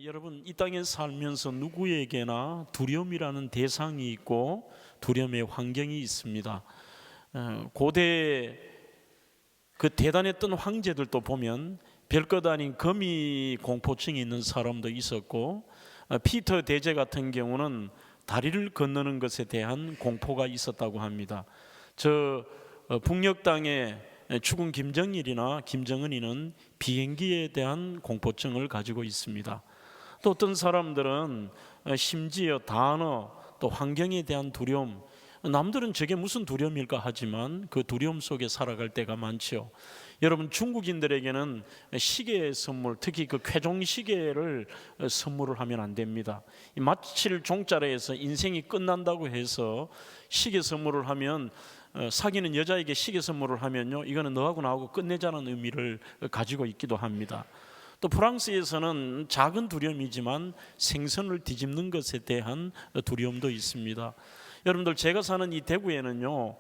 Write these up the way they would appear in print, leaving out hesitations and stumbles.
여러분, 이 땅에 살면서 누구에게나 두려움이라는 대상이 있고 두려움의 환경이 있습니다. 고대 그 대단했던 황제들도 보면 별것 아닌 거미 공포증이 있는 사람도 있었고, 피터 대제 같은 경우는 다리를 건너는 것에 대한 공포가 있었다고 합니다. 북녘 땅에 죽은 김정일이나 김정은이는 비행기에 대한 공포증을 가지고 있습니다. 또 어떤 사람들은 심지어 단어, 또 환경에 대한 두려움, 남들은 저게 무슨 두려움일까 하지만 그 두려움 속에 살아갈 때가 많죠. 여러분, 중국인들에게는 시계 선물, 특히 그 쾌종 시계를 선물을 하면 안 됩니다. 마칠 종자라에서 인생이 끝난다고 해서 시계 선물을 하면, 사귀는 여자에게 시계 선물을 하면요, 이거는 너하고 나하고 끝내자는 의미를 가지고 있기도 합니다. 또 프랑스에서는 작은 두려움이지만 생선을 뒤집는 것에 대한 두려움도 있습니다. 여러분들, 제가 사는 이 대구에는요,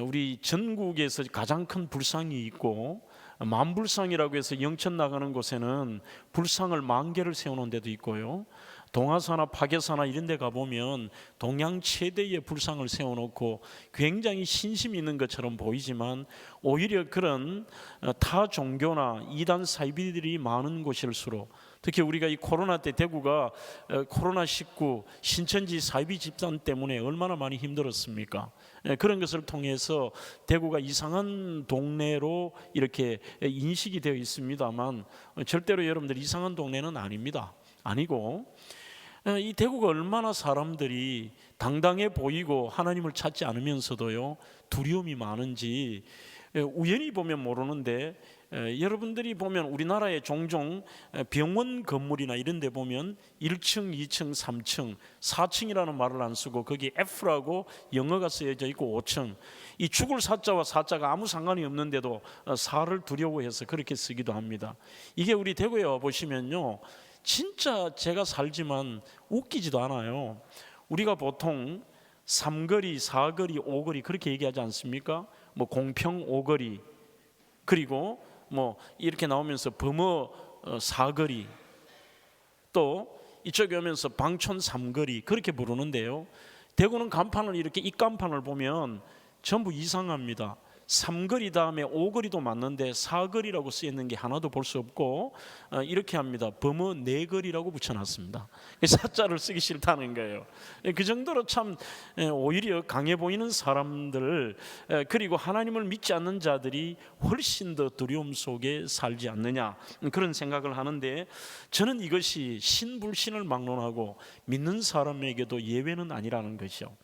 우리 전국에서 가장 큰 불상이 있고, 만불상이라고 해서 영천 나가는 곳에는 불상을 10,000개를 세워놓은 데도 있고요, 동화사나 파괴사나 이런 데 가보면 동양 최대의 불상을 세워놓고 굉장히 신심 있는 것처럼 보이지만, 오히려 그런 타 종교나 이단 사이비들이 많은 곳일수록, 특히 우리가 이 코로나 때 대구가 코로나19 신천지 사이비 집단 때문에 얼마나 많이 힘들었습니까? 그런 것을 통해서 대구가 이상한 동네로 이렇게 인식이 되어 있습니다만, 절대로 여러분들 이상한 동네는 아닙니다. 아니고, 이 대구가 얼마나 사람들이 당당해 보이고 하나님을 찾지 않으면서도요 두려움이 많은지 우연히 보면 모르는데, 여러분들이 보면 우리나라에 종종 병원 건물이나 이런 데 보면 1층, 2층, 3층, 4층이라는 말을 안 쓰고 거기 F라고 영어가 쓰여져 있고 5층, 이 죽을 사자와 사자가 아무 상관이 없는데도 사를 두려워해서 그렇게 쓰기도 합니다. 이게 우리 대구에 와보시면요, 진짜 제가 살지만 웃기지도 않아요. 우리가 보통 3거리, 4거리, 5거리 그렇게 얘기하지 않습니까? 뭐 공평 5거리, 그리고 뭐 이렇게 나오면서 범어 4거리, 또 이쪽에 오면서 방촌 3거리 그렇게 부르는데요, 대구는 간판을 이렇게 입간판을 보면 전부 이상합니다. 3거리 다음에 5거리도 맞는데 4거리라고 쓰여있는 게 하나도 볼 수 없고, 이렇게 합니다. 범어 4거리라고 붙여놨습니다. 사자를 쓰기 싫다는 거예요. 그 정도로 참 오히려 강해 보이는 사람들, 그리고 하나님을 믿지 않는 자들이 훨씬 더 두려움 속에 살지 않느냐, 그런 생각을 하는데, 저는 이것이 신불신을 막론하고 믿는 사람에게도 예외는 아니라는 것이죠.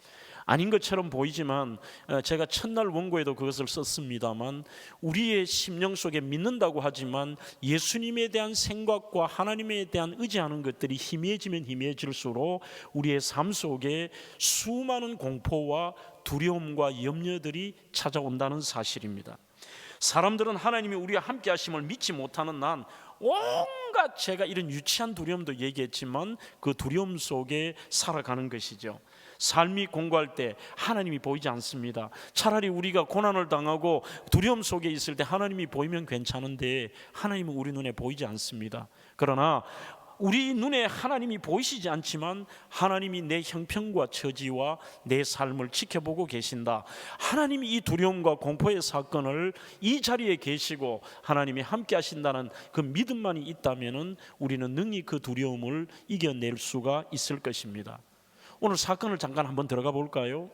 아닌 것처럼 보이지만, 제가 첫날 원고에도 그것을 썼습니다만, 우리의 심령 속에 믿는다고 하지만 예수님에 대한 생각과 하나님에 대한 의지하는 것들이 희미해지면 희미해질수록 우리의 삶 속에 수많은 공포와 두려움과 염려들이 찾아온다는 사실입니다. 사람들은 하나님이 우리와 함께 하심을 믿지 못하는 난 온갖, 제가 이런 유치한 두려움도 얘기했지만 그 두려움 속에 살아가는 것이죠. 삶이 공고할 때 하나님이 보이지 않습니다. 차라리 우리가 고난을 당하고 두려움 속에 있을 때 하나님이 보이면 괜찮은데 하나님은 우리 눈에 보이지 않습니다. 그러나 우리 눈에 하나님이 보이시지 않지만 하나님이 내 형편과 처지와 내 삶을 지켜보고 계신다, 하나님이 이 두려움과 공포의 사건을 이 자리에 계시고 하나님이 함께 하신다는 그 믿음만이 있다면 우리는 능히 그 두려움을 이겨낼 수가 있을 것입니다. 오늘 사건을 잠깐 한번 들어가 볼까요?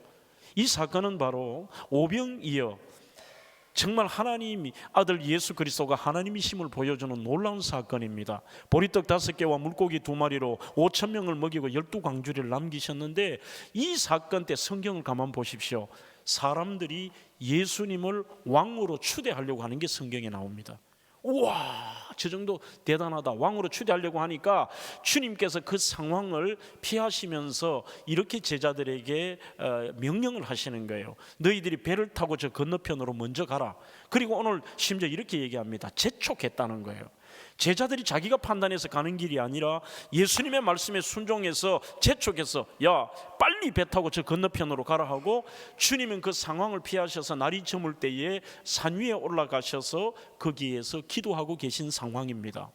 이 사건은 바로 오병이어, 정말 하나님이 아들 예수 그리스도가 하나님이심을 보여주는 놀라운 사건입니다. 보리떡 5개와 물고기 2마리로 5,000명을 먹이고 12광주리를 남기셨는데, 이 사건 때 성경을 가만 보십시오. 사람들이 예수님을 왕으로 추대하려고 하는 게 성경에 나옵니다. 우와, 저 정도 대단하다. 왕으로 추대하려고 하니까 주님께서 그 상황을 피하시면서 이렇게 제자들에게 명령을 하시는 거예요. 너희들이 배를 타고 저 건너편으로 먼저 가라. 그리고 오늘 심지어 이렇게 얘기합니다. 재촉했다는 거예요. 제자들이 자기가 판단해서 가는 길이 아니라 예수님의 말씀에 순종해서 재촉해서, 야, 빨리 배 타고 저 건너편으로 가라 하고, 주님은 그 상황을 피하셔서 날이 저물 때에 산 위에 올라가셔서 거기에서 기도하고 계신 상황입니다.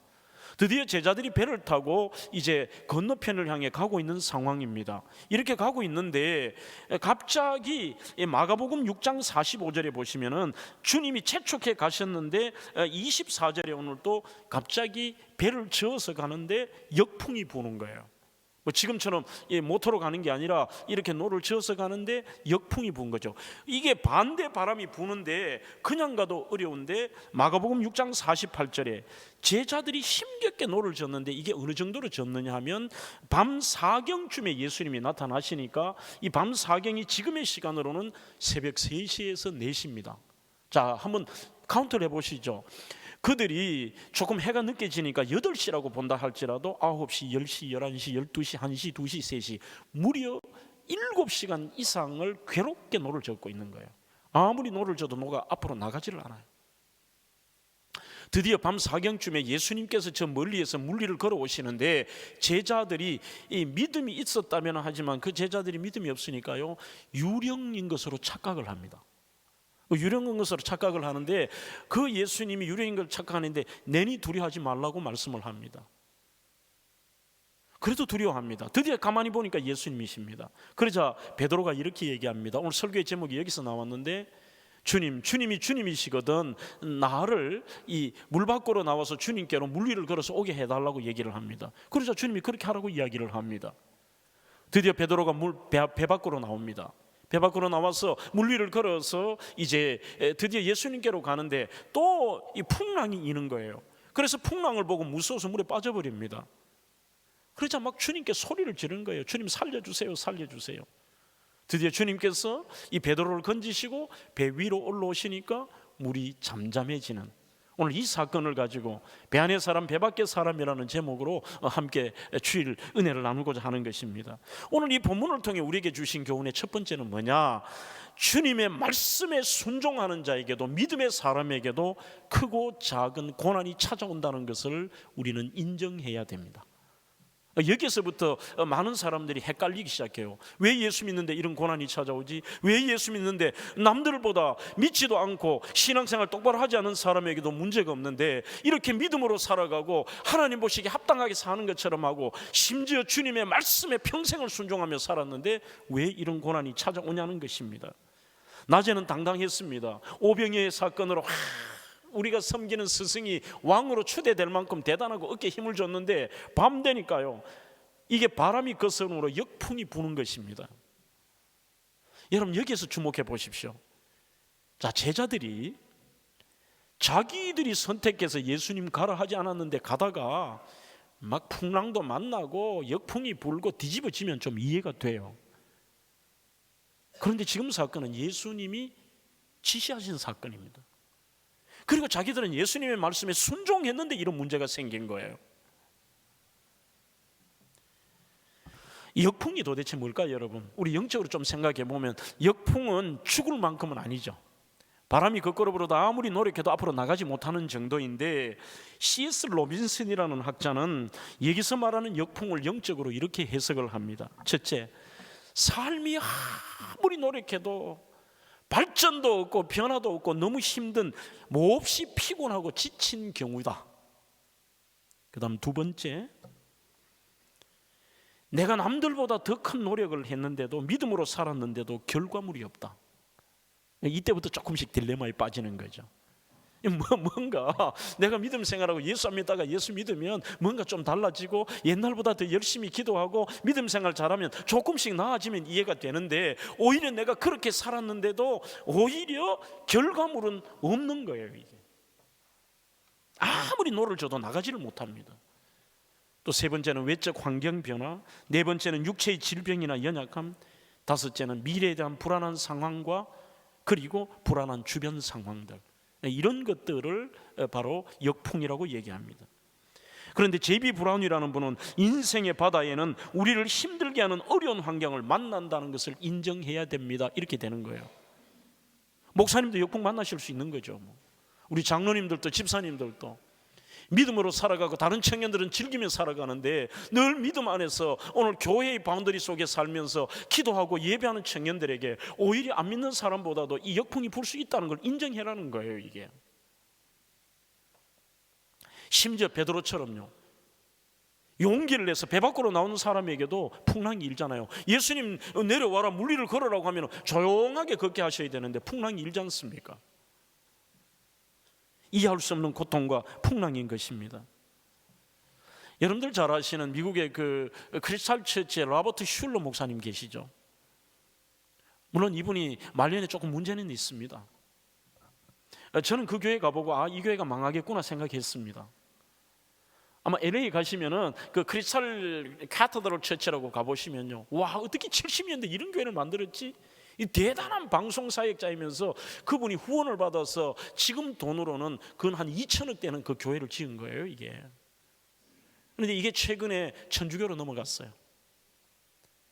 드디어 제자들이 배를 타고 이제 건너편을 향해 가고 있는 상황입니다. 이렇게 가고 있는데 갑자기 마가복음 6장 45절에 보시면은 주님이 재촉해 가셨는데 24절에 오늘 또 갑자기 배를 저어서 가는데 역풍이 부는 거예요. 뭐 지금처럼 모터로 가는 게 아니라 이렇게 노를 저어서 가는데 역풍이 부은 거죠. 이게 반대 바람이 부는데 그냥 가도 어려운데 마가복음 6장 48절에 제자들이 힘겹게 노를 젓는데 이게 어느 정도로 젓느냐 하면 밤 4경쯤에 예수님이 나타나시니까 이 밤 4경이 지금의 시간으로는 새벽 3시에서 4시입니다. 자, 한번 카운트를 해보시죠. 그들이 조금 해가 늦게 지니까 8시라고 본다 할지라도 9시, 10시, 11시, 12시, 1시, 2시, 3시 무려 7시간 이상을 괴롭게 노를 젓고 있는 거예요. 아무리 노를 젓도 노가 앞으로 나가지를 않아요. 드디어 밤 4경쯤에 예수님께서 저 멀리에서 물리를 걸어오시는데 제자들이 이 믿음이 있었다면 하지만 그 제자들이 믿음이 없으니까요 유령인 것으로 착각을 합니다. 유령인 것으로 착각을 하는데 그 예수님이 유령인 걸 착각하는데 내니 두려워하지 말라고 말씀을 합니다. 그래도 두려워합니다. 드디어 가만히 보니까 예수님이십니다. 그러자 베드로가 이렇게 얘기합니다. 오늘 설교의 제목이 여기서 나왔는데 주님이 주님이시거든 나를 이 물 밖으로 나와서 주님께로 물 위를 걸어서 오게 해달라고 얘기를 합니다. 그러자 주님이 그렇게 하라고 이야기를 합니다. 드디어 베드로가 배 밖으로 나옵니다. 배 밖으로 나와서 물 위를 걸어서 이제 드디어 예수님께로 가는데 또 이 풍랑이 이는 거예요. 그래서 풍랑을 보고 무서워서 물에 빠져버립니다. 그러자 막 주님께 소리를 지른 거예요. 주님 살려주세요, 살려주세요. 드디어 주님께서 이 베드로를 건지시고 배 위로 올라오시니까 물이 잠잠해지는 오늘 이 사건을 가지고 배 안의 사람 배 밖의 사람이라는 제목으로 함께 주일 은혜를 나누고자 하는 것입니다. 오늘 이 본문을 통해 우리에게 주신 교훈의 첫 번째는 뭐냐? 주님의 말씀에 순종하는 자에게도 믿음의 사람에게도 크고 작은 고난이 찾아온다는 것을 우리는 인정해야 됩니다. 여기서부터 많은 사람들이 헷갈리기 시작해요. 왜 예수 믿는데 이런 고난이 찾아오지? 왜 예수 믿는데 남들보다 믿지도 않고 신앙생활 똑바로 하지 않은 사람에게도 문제가 없는데 이렇게 믿음으로 살아가고 하나님 보시기에 합당하게 사는 것처럼 하고 심지어 주님의 말씀에 평생을 순종하며 살았는데 왜 이런 고난이 찾아오냐는 것입니다. 낮에는 당당했습니다. 오병이의 사건으로 우리가 섬기는 스승이 왕으로 추대될 만큼 대단하고 어깨에 힘을 줬는데 밤 되니까요 이게 바람이 거스름으로 역풍이 부는 것입니다. 여러분 여기에서 주목해 보십시오. 자, 제자들이 자기들이 선택해서 예수님 가라 하지 않았는데 가다가 막 풍랑도 만나고 역풍이 불고 뒤집어지면 좀 이해가 돼요. 그런데 지금 사건은 예수님이 지시하신 사건입니다. 그리고 자기들은 예수님의 말씀에 순종했는데 이런 문제가 생긴 거예요. 이 역풍이 도대체 뭘까요, 여러분? 우리 영적으로 좀 생각해 보면 역풍은 죽을 만큼은 아니죠. 바람이 거꾸로 불어도 아무리 노력해도 앞으로 나가지 못하는 정도인데 C.S. 로빈슨이라는 학자는 여기서 말하는 역풍을 영적으로 이렇게 해석을 합니다. 첫째, 삶이 아무리 노력해도 발전도 없고 변화도 없고 너무 힘든 몹시 피곤하고 지친 경우다. 그 다음 두 번째, 내가 남들보다 더 큰 노력을 했는데도 믿음으로 살았는데도 결과물이 없다. 이때부터 조금씩 딜레마에 빠지는 거죠. 뭔가 내가 믿음 생활하고 예수 안 믿다가 예수 믿으면 뭔가 좀 달라지고 옛날보다 더 열심히 기도하고 믿음 생활 잘하면 조금씩 나아지면 이해가 되는데 오히려 내가 그렇게 살았는데도 오히려 결과물은 없는 거예요. 이게 아무리 노를 줘도 나가지를 못합니다. 또 세 번째는 외적 환경 변화, 네 번째는 육체의 질병이나 연약함, 다섯째는 미래에 대한 불안한 상황과 그리고 불안한 주변 상황들, 이런 것들을 바로 역풍이라고 얘기합니다. 그런데 제이비 브라운이라는 분은 인생의 바다에는 우리를 힘들게 하는 어려운 환경을 만난다는 것을 인정해야 됩니다. 이렇게 되는 거예요. 목사님도 역풍 만나실 수 있는 거죠. 우리 장로님들도 집사님들도 믿음으로 살아가고 다른 청년들은 즐기며 살아가는데 늘 믿음 안에서 오늘 교회의 바운더리 속에 살면서 기도하고 예배하는 청년들에게 오히려 안 믿는 사람보다도 이 역풍이 불 수 있다는 걸 인정해라는 거예요. 이게 심지어 베드로처럼요, 용기를 내서 배 밖으로 나오는 사람에게도 풍랑이 일잖아요. 예수님 내려와라 물리를 걸으라고 하면 조용하게 걷게 하셔야 되는데 풍랑이 일지 않습니까? 이해할 수 없는 고통과 풍랑인 것입니다. 여러분들 잘 아시는 미국의 그 크리스탈 처치의 로버트 슐러 목사님 계시죠? 물론 이분이 말년에 조금 문제는 있습니다. 저는 그 교회 가보고 이 교회가 망하겠구나 생각했습니다. 아마 LA 가시면은 그 크리스탈 카테드럴 처치라고 가보시면요, 와, 어떻게 70년대 이런 교회를 만들었지? 이 대단한 방송 사역자이면서 그분이 후원을 받아서 지금 돈으로는 근 한 2천억 되는 그 교회를 지은 거예요, 이게. 그런데 이게 최근에 천주교로 넘어갔어요.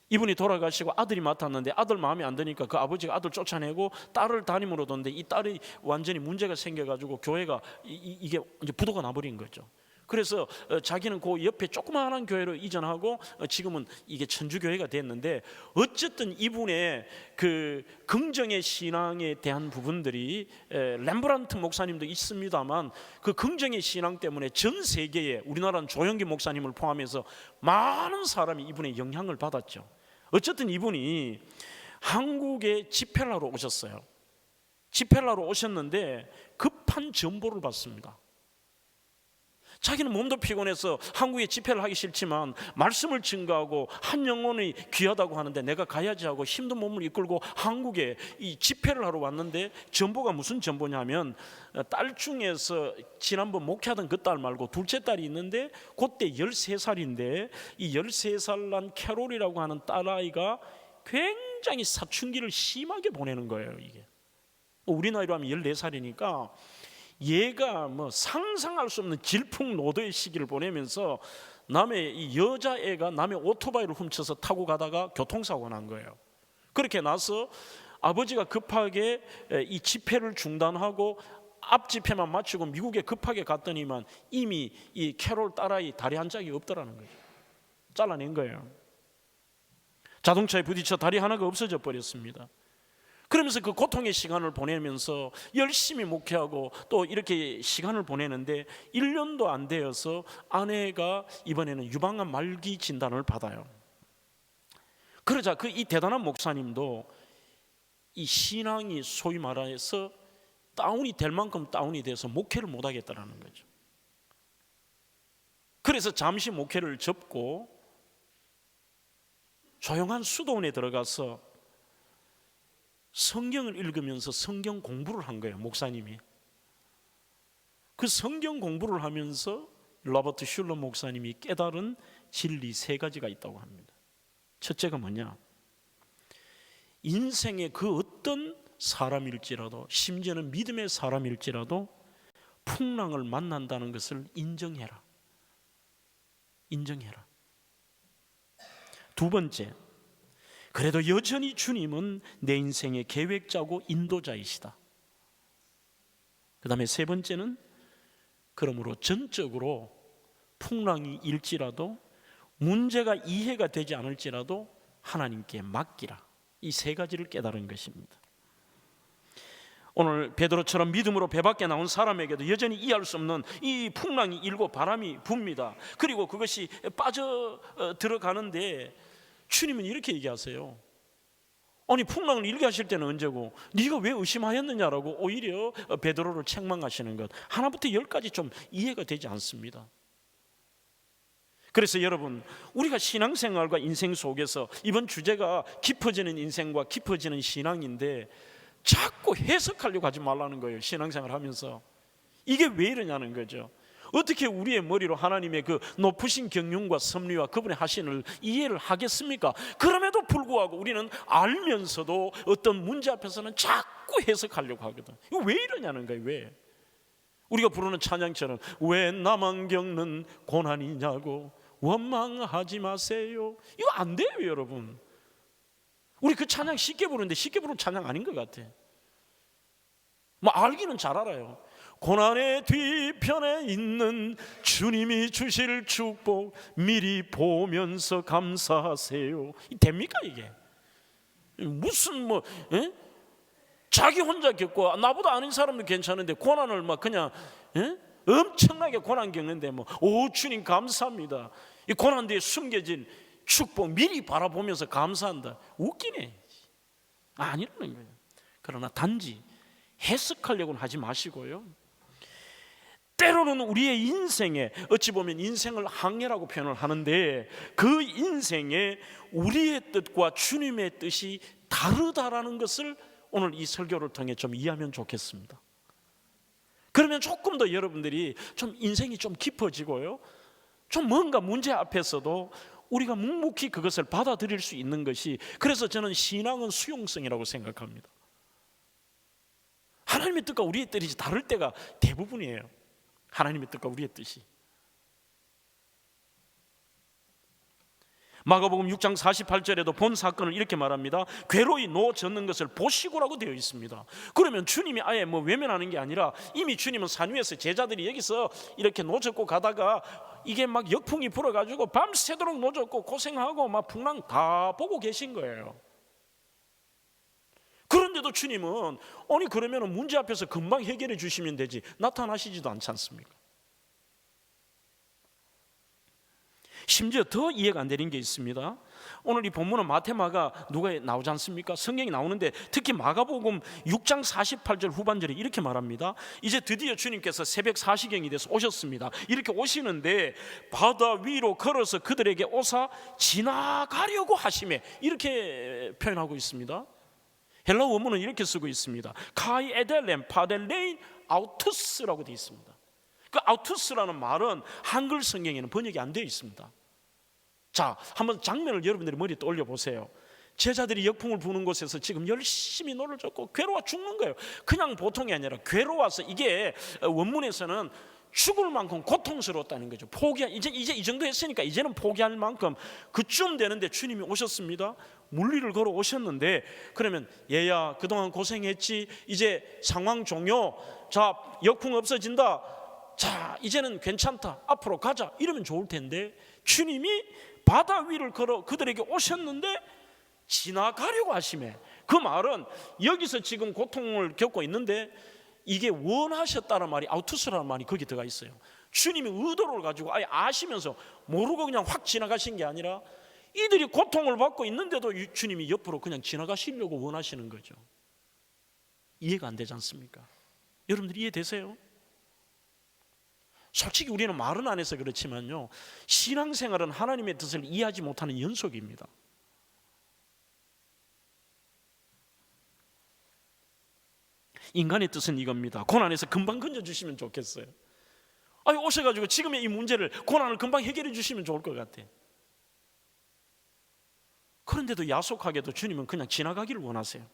이분이 돌아가시고 아들이 맡았는데 아들 마음에 안 드니까 그 아버지가 아들 쫓아내고 딸을 담임으로 뒀는데 이 딸이 완전히 문제가 생겨가지고 교회가 이게 이제 부도가 나버린 거죠. 그래서 자기는 그 옆에 조그마한 교회로 이전하고 지금은 이게 천주교회가 됐는데, 어쨌든 이분의 그 긍정의 신앙에 대한 부분들이 렘브란트 목사님도 있습니다만 그 긍정의 신앙 때문에 전 세계에 우리나라는 조영기 목사님을 포함해서 많은 사람이 이분의 영향을 받았죠. 어쨌든 이분이 한국에 집회를 하러 오셨어요. 집회를 하러 오셨는데 급한 전보를 받습니다. 자기는 몸도 피곤해서 한국에 집회를 하기 싫지만 말씀을 증거하고 한 영혼이 귀하다고 하는데 내가 가야지 하고 힘든 몸을 이끌고 한국에 이 집회를 하러 왔는데 전보가 무슨 전보냐면, 딸 중에서 지난번 목회하던 그 딸 말고 둘째 딸이 있는데 그때 13살인데 이 13살 난 캐롤이라고 하는 딸아이가 굉장히 사춘기를 심하게 보내는 거예요. 이게 우리 나이로 하면 14살이니까 얘가 뭐 상상할 수 없는 질풍노도의 시기를 보내면서 남의 이 여자애가 남의 오토바이를 훔쳐서 타고 가다가 교통사고가 난 거예요. 그렇게 나서 아버지가 급하게 이 집회를 중단하고 앞 집회만 마치고 미국에 급하게 갔더니만 이미 이 캐롤 딸아이 다리 한 짝이 없더라는 거죠. 잘라낸 거예요. 자동차에 부딪혀 다리 하나가 없어져 버렸습니다. 그러면서 그 고통의 시간을 보내면서 열심히 목회하고 또 이렇게 시간을 보내는데 1년도 안 되어서 아내가 이번에는 유방암 말기 진단을 받아요. 그러자 그 이 대단한 목사님도 이 신앙이 소위 말해서 다운이 될 만큼 다운이 돼서 목회를 못 하겠다라는 거죠. 그래서 잠시 목회를 접고 조용한 수도원에 들어가서 성경을 읽으면서 성경 공부를 한 거예요. 목사님이 그 성경 공부를 하면서 로버트 슐러 목사님이 깨달은 진리 3가지가 있다고 합니다. 첫째가 뭐냐? 인생의 그 어떤 사람일지라도, 심지어는 믿음의 사람일지라도 풍랑을 만난다는 것을 인정해라. 인정해라. 두 번째, 그래도 여전히 주님은 내 인생의 계획자고 인도자이시다. 그 다음에 세 번째는, 그러므로 전적으로 풍랑이 일지라도 문제가 이해가 되지 않을지라도 하나님께 맡기라. 이 3가지를 깨달은 것입니다. 오늘 베드로처럼 믿음으로 배 밖에 나온 사람에게도 여전히 이해할 수 없는 이 풍랑이 일고 바람이 붑니다. 그리고 그것이 빠져 들어가는데 주님은 이렇게 얘기하세요. 아니, 풍랑을 일게 하실 때는 언제고 네가 왜 의심하였느냐라고 오히려 베드로를 책망하시는 것, 하나부터 10까지 좀 이해가 되지 않습니다. 그래서 여러분, 우리가 신앙생활과 인생 속에서 이번 주제가 깊어지는 인생과 깊어지는 신앙인데 자꾸 해석하려고 하지 말라는 거예요. 신앙생활 하면서 이게 왜 이러냐는 거죠. 어떻게 우리의 머리로 하나님의 그 높으신 경륜과 섭리와 그분의 하신을 이해를 하겠습니까? 그럼에도 불구하고 우리는 알면서도 어떤 문제 앞에서는 자꾸 해석하려고 하거든. 이거 왜 이러냐는 거예요. 왜? 우리가 부르는 찬양처럼 왜 나만 겪는 고난이냐고 원망하지 마세요. 이거 안 돼요, 여러분. 우리 그 찬양 쉽게 부르는데 쉽게 부르는 찬양 아닌 것 같아. 뭐 알기는 잘 알아요. 고난의 뒤편에 있는 주님이 주실 축복 미리 보면서 감사하세요. 됩니까 이게? 무슨 뭐 자기 혼자 겪고 나보다 아는 사람도 괜찮은데 고난을 막 그냥 엄청나게 고난 겪는데 뭐 오 주님 감사합니다. 이 고난 뒤에 숨겨진 축복 미리 바라보면서 감사한다. 웃기네. 아니라는 거예요. 그러나 단지 해석하려고는 하지 마시고요, 때로는 우리의 인생에, 어찌 보면 인생을 항해라고 표현을 하는데, 그 인생에 우리의 뜻과 주님의 뜻이 다르다라는 것을 오늘 이 설교를 통해 좀 이해하면 좋겠습니다. 그러면 조금 더 여러분들이 좀 인생이 좀 깊어지고요, 좀 뭔가 문제 앞에서도 우리가 묵묵히 그것을 받아들일 수 있는 것이, 그래서 저는 신앙은 수용성이라고 생각합니다. 하나님의 뜻과 우리의 뜻이 다를 때가 대부분이에요. 하나님의 뜻과 우리의 뜻이. 마가복음 6장 48절에도 본 사건을 이렇게 말합니다. 괴로이 노 젓는 것을 보시고라고 되어 있습니다. 그러면 주님이 아예 외면하는 게 아니라, 이미 주님은 산 위에서 제자들이 여기서 이렇게 노 젓고 가다가 이게 막 역풍이 불어가지고 밤새도록 노 젓고 고생하고 막 풍랑 다 보고 계신 거예요. 그런데도 주님은 아니 그러면 문제 앞에서 금방 해결해 주시면 되지, 나타나시지도 않지 않습니까? 심지어 더 이해가 안 되는 게 있습니다. 오늘 이 본문은 마태마가 누가 나오지 않습니까? 성경이 나오는데 특히 마가복음 6장 48절 후반절에 이렇게 말합니다. 이제 드디어 주님께서 새벽 4시경이 돼서 오셨습니다. 이렇게 오시는데 바다 위로 걸어서 그들에게 오사 지나가려고 하시매, 이렇게 표현하고 있습니다. 헬라어 원문은 이렇게 쓰고 있습니다. 카이 에델렘 파델레인 아우투스라고 되어 있습니다. 그 아우투스라는 말은 한글 성경에는 번역이 안 되어 있습니다. 자, 한번 장면을 여러분들이 머리에 떠올려 보세요. 제자들이 역풍을 부는 곳에서 지금 열심히 노를 젓고 괴로워 죽는 거예요. 그냥 보통이 아니라 괴로워서, 이게 원문에서는 죽을 만큼 고통스러웠다는 거죠. 이제 이 정도 했으니까 이제는 포기할 만큼 그쯤 되는데 주님이 오셨습니다. 물리를 걸어 오셨는데, 그러면 얘야 그동안 고생했지, 이제 상황 종료, 자 역풍 없어진다, 자 이제는 괜찮다, 앞으로 가자, 이러면 좋을 텐데 주님이 바다 위를 걸어 그들에게 오셨는데 지나가려고 하시매, 그 말은 여기서 지금 고통을 겪고 있는데 이게 원하셨다는 말이, 아우투스라는 말이 거기 들어가 있어요. 주님이 의도를 가지고 아예 아시면서 모르고 그냥 확 지나가신 게 아니라, 이들이 고통을 받고 있는데도 주님이 옆으로 그냥 지나가시려고 원하시는 거죠. 이해가 안 되지 않습니까? 여러분들 이해되세요? 솔직히 우리는 말은 안 해서 그렇지만요, 신앙생활은 하나님의 뜻을 이해하지 못하는 연속입니다. 인간의 뜻은 이겁니다. 고난에서 금방 건져주시면 좋겠어요. 아니 오셔가지고 지금의 이 문제를, 고난을 금방 해결해 주시면 좋을 것 같아. 그런데도 야속하게도 주님은 그냥 지나가기를 원하세요.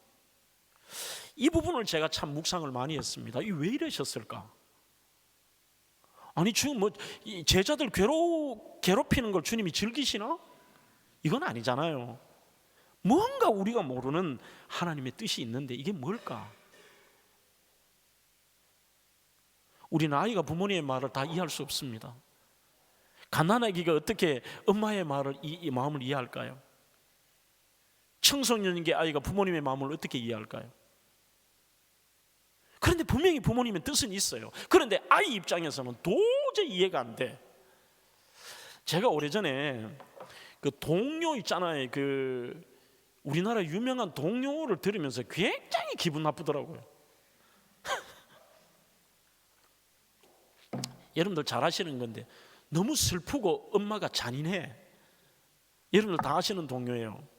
이 부분을 제가 참 묵상을 많이 했습니다. 이 왜 이러셨을까? 아니 지금 뭐 제자들 괴롭히는 걸 주님이 즐기시나? 이건 아니잖아요. 뭔가 우리가 모르는 하나님의 뜻이 있는데 이게 뭘까? 우리는 아이가 부모님의 말을 다 이해할 수 없습니다. 갓난아기가 어떻게 엄마의 말을 이 마음을 이해할까요? 청소년기 아이가 부모님의 마음을 어떻게 이해할까요? 그런데 분명히 부모님의 뜻은 있어요. 그런데 아이 입장에서는 도저히 이해가 안 돼. 제가 오래전에 그 동요 있잖아요. 그 우리나라 유명한 동요를 들으면서 굉장히 기분 나쁘더라고요. 여러분들 잘 아시는 건데 너무 슬프고 엄마가 잔인해. 여러분들 다 아시는 동요예요.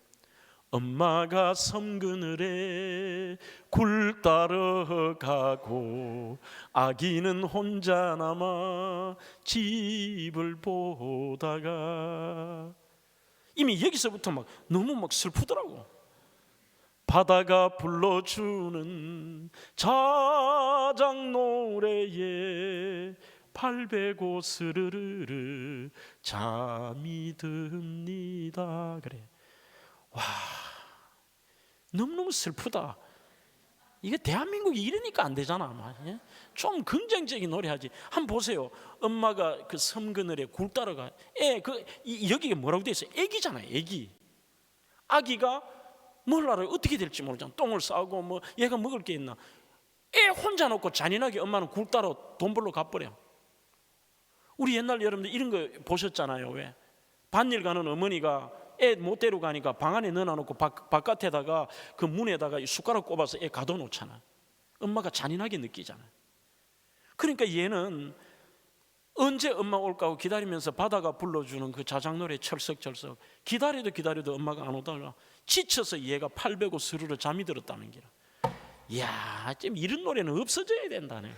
엄마가 섬 그늘에 굴 따러 가고 아기는 혼자 남아 집을 보다가, 이미 여기서부터 막 너무 막 슬프더라고. 바다가 불러주는 자작 노래에 발베고 스르르르 잠이 듭니다. 그래. 와, 너무너무 슬프다. 이게 대한민국이 이러니까 안 되잖아. 좀 긍정적인 노래 하지. 한번 보세요. 엄마가 그 섬 그늘에 굴 따러 가. 여기가 뭐라고 돼 있어요? 애기잖아요. 애기. 아기가 뭘 알아요? 어떻게 될지 모르잖아. 똥을 싸고 뭐 얘가 먹을 게 있나. 애 혼자 놓고 잔인하게 엄마는 굴 따러 돈 벌러 가버려. 우리 옛날 여러분들 이런 거 보셨잖아요. 왜? 밭일 가는 어머니가 애 못 데려가니까 방 안에 넣어놓고 바깥에다가 그 문에다가 숟가락 꼽아서 애 가둬놓잖아. 엄마가 잔인하게 느끼잖아. 그러니까 얘는 언제 엄마 올까 하고 기다리면서 바다가 불러주는 그 자작노래 철썩철썩 기다려도 엄마가 안 오다가 지쳐서 얘가 팔 베고 스르르 잠이 들었다는 기라. 이야, 좀 이런 노래는 없어져야 된다네.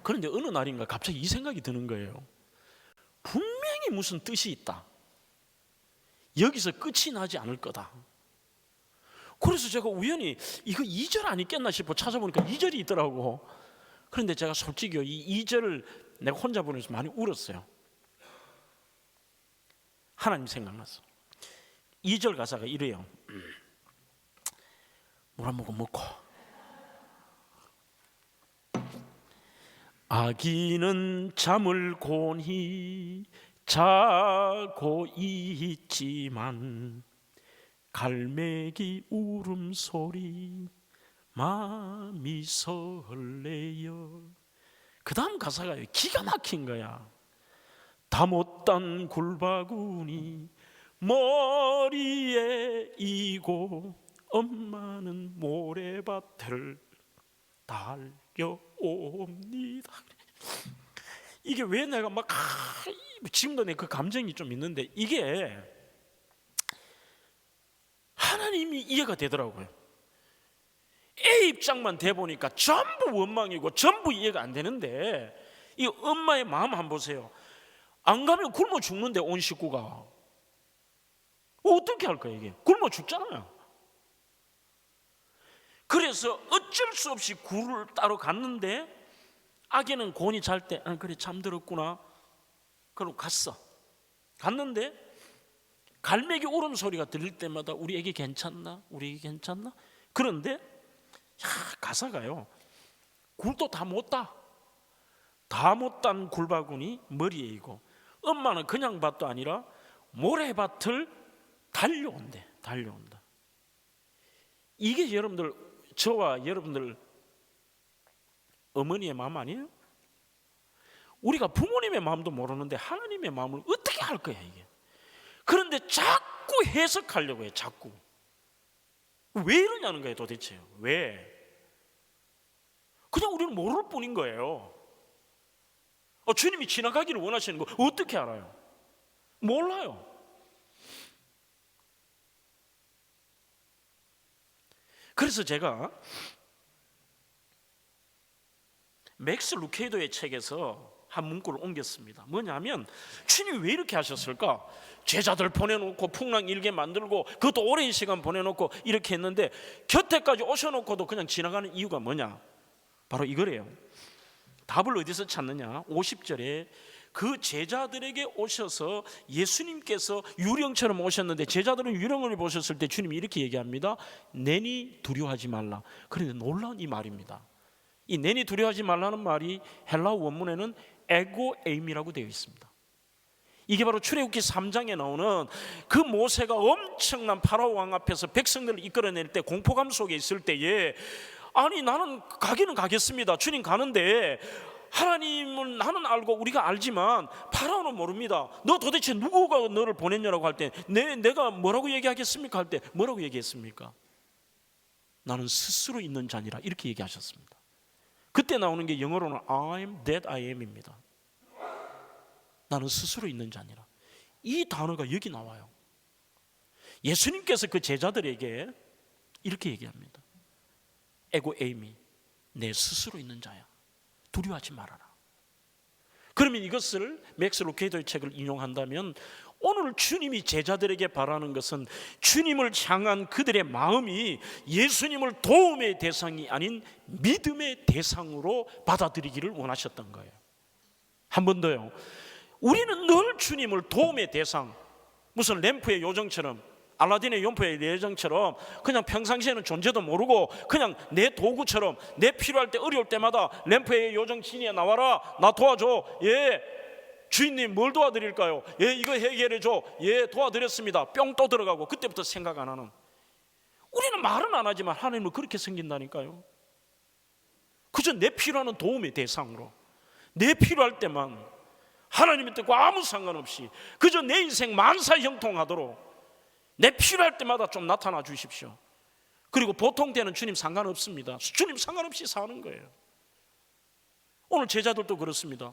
그런데 어느 날인가 갑자기 이 생각이 드는 거예요. 분명히 무슨 뜻이 있다. 여기서 끝이 나지 않을 거다. 그래서 제가 우연히 이거 2절 아니겠나 싶어 찾아보니까 2절이 있더라고. 그런데 제가 솔직히 이 2절을 내가 혼자 보내서 많이 울었어요. 하나님 생각났어. 2절 가사가 이래요. 물 한 모금 먹고. 아기는 잠을 곤히 자고 있지만 갈매기 울음소리 마음이 설레요. 그 다음 가사가 기가 막힌 거야. 다 못단 굴바구니 머리에 이고 엄마는 모래밭을 달려옵니다. 이게 왜 내가 막 지금도 내 그 감정이 좀 있는데 이게 하나님이 이해가 되더라고요. 애 입장만 대보니까 전부 원망이고 전부 이해가 안 되는데 이 엄마의 마음 한번 보세요. 안 가면 굶어 죽는데 온 식구가 어떻게 할 거야? 이게 굶어 죽잖아요. 그래서 어쩔 수 없이 굴을 따러 갔는데 아기는 곤히 잘 때 그래 잠들었구나 그러고 갔는데 갈매기 울음소리가 들릴 때마다 우리 애기 괜찮나? 우리 애기 괜찮나? 그런데 가사가요, 굴도 다 못단 굴바구니 머리에 이고 엄마는 그냥 밭도 아니라 모래밭을 달려온다. 이게 여러분들, 저와 여러분들 어머니의 마음 아니에요? 우리가 부모님의 마음도 모르는데 하나님의 마음을 어떻게 할 거야 이게. 그런데 자꾸 해석하려고 해요. 자꾸. 왜 이러냐는 거예요 도대체. 왜? 그냥 우리는 모를 뿐인 거예요. 주님이 지나가기를 원하시는 거 어떻게 알아요? 몰라요. 그래서 제가 맥스 루케이도의 책에서 한 문구를 옮겼습니다. 뭐냐면 주님이 왜 이렇게 하셨을까? 제자들 보내놓고 풍랑 일게 만들고 그것도 오랜 시간 보내놓고 이렇게 했는데 곁에까지 오셔놓고도 그냥 지나가는 이유가 뭐냐? 바로 이거래요. 답을 어디서 찾느냐? 50절에 그 제자들에게 오셔서 예수님께서 유령처럼 오셨는데 제자들은 유령을 보셨을 때 주님이 이렇게 얘기합니다. 내니 두려워하지 말라. 그런데 놀라운 이 말입니다. 이 내니 두려워하지 말라는 말이 헬라어 원문에는 에고에임이라고 되어 있습니다. 이게 바로 출애굽기 3장에 나오는 그 모세가 엄청난 파라오 왕 앞에서 백성들을 이끌어낼 때 공포감 속에 있을 때에 아니 나는 가기는 가겠습니다. 주님 가는데 하나님은 나는 알고 우리가 알지만 파라오는 모릅니다. 너 도대체 누구가 너를 보냈냐라고 할 때 내가 뭐라고 얘기하겠습니까? 할 때 뭐라고 얘기했습니까? 나는 스스로 있는 자니라 이렇게 얘기하셨습니다. 그때 나오는 게 영어로는 I am that I am입니다. 나는 스스로 있는 자니라. 이 단어가 여기 나와요. 예수님께서 그 제자들에게 이렇게 얘기합니다. 에고 에이미, 내 스스로 있는 자야. 두려워하지 말아라. 그러면 이것을 맥스 루케이도의 책을 인용한다면 오늘 주님이 제자들에게 바라는 것은 주님을 향한 그들의 마음이 예수님을 도움의 대상이 아닌 믿음의 대상으로 받아들이기를 원하셨던 거예요. 한 번 더요. 우리는 늘 주님을 도움의 대상, 무슨 램프의 요정처럼 알라딘의 용포의 요정처럼 그냥 평상시에는 존재도 모르고 그냥 내 도구처럼 내 필요할 때 어려울 때마다 램프의 요정 진이야 나와라 나 도와줘. 예 주인님 뭘 도와드릴까요? 예 이거 해결해줘. 예 도와드렸습니다. 뿅 또 들어가고 그때부터 생각 안 하는. 우리는 말은 안 하지만 하나님은 그렇게 생긴다니까요. 그저 내 필요한 도움의 대상으로 내 필요할 때만 하나님의 뜻과 아무 상관없이 그저 내 인생 만사형통하도록 내 필요할 때마다 좀 나타나 주십시오. 그리고 보통 때는 주님 상관없습니다. 주님 상관없이 사는 거예요. 오늘 제자들도 그렇습니다.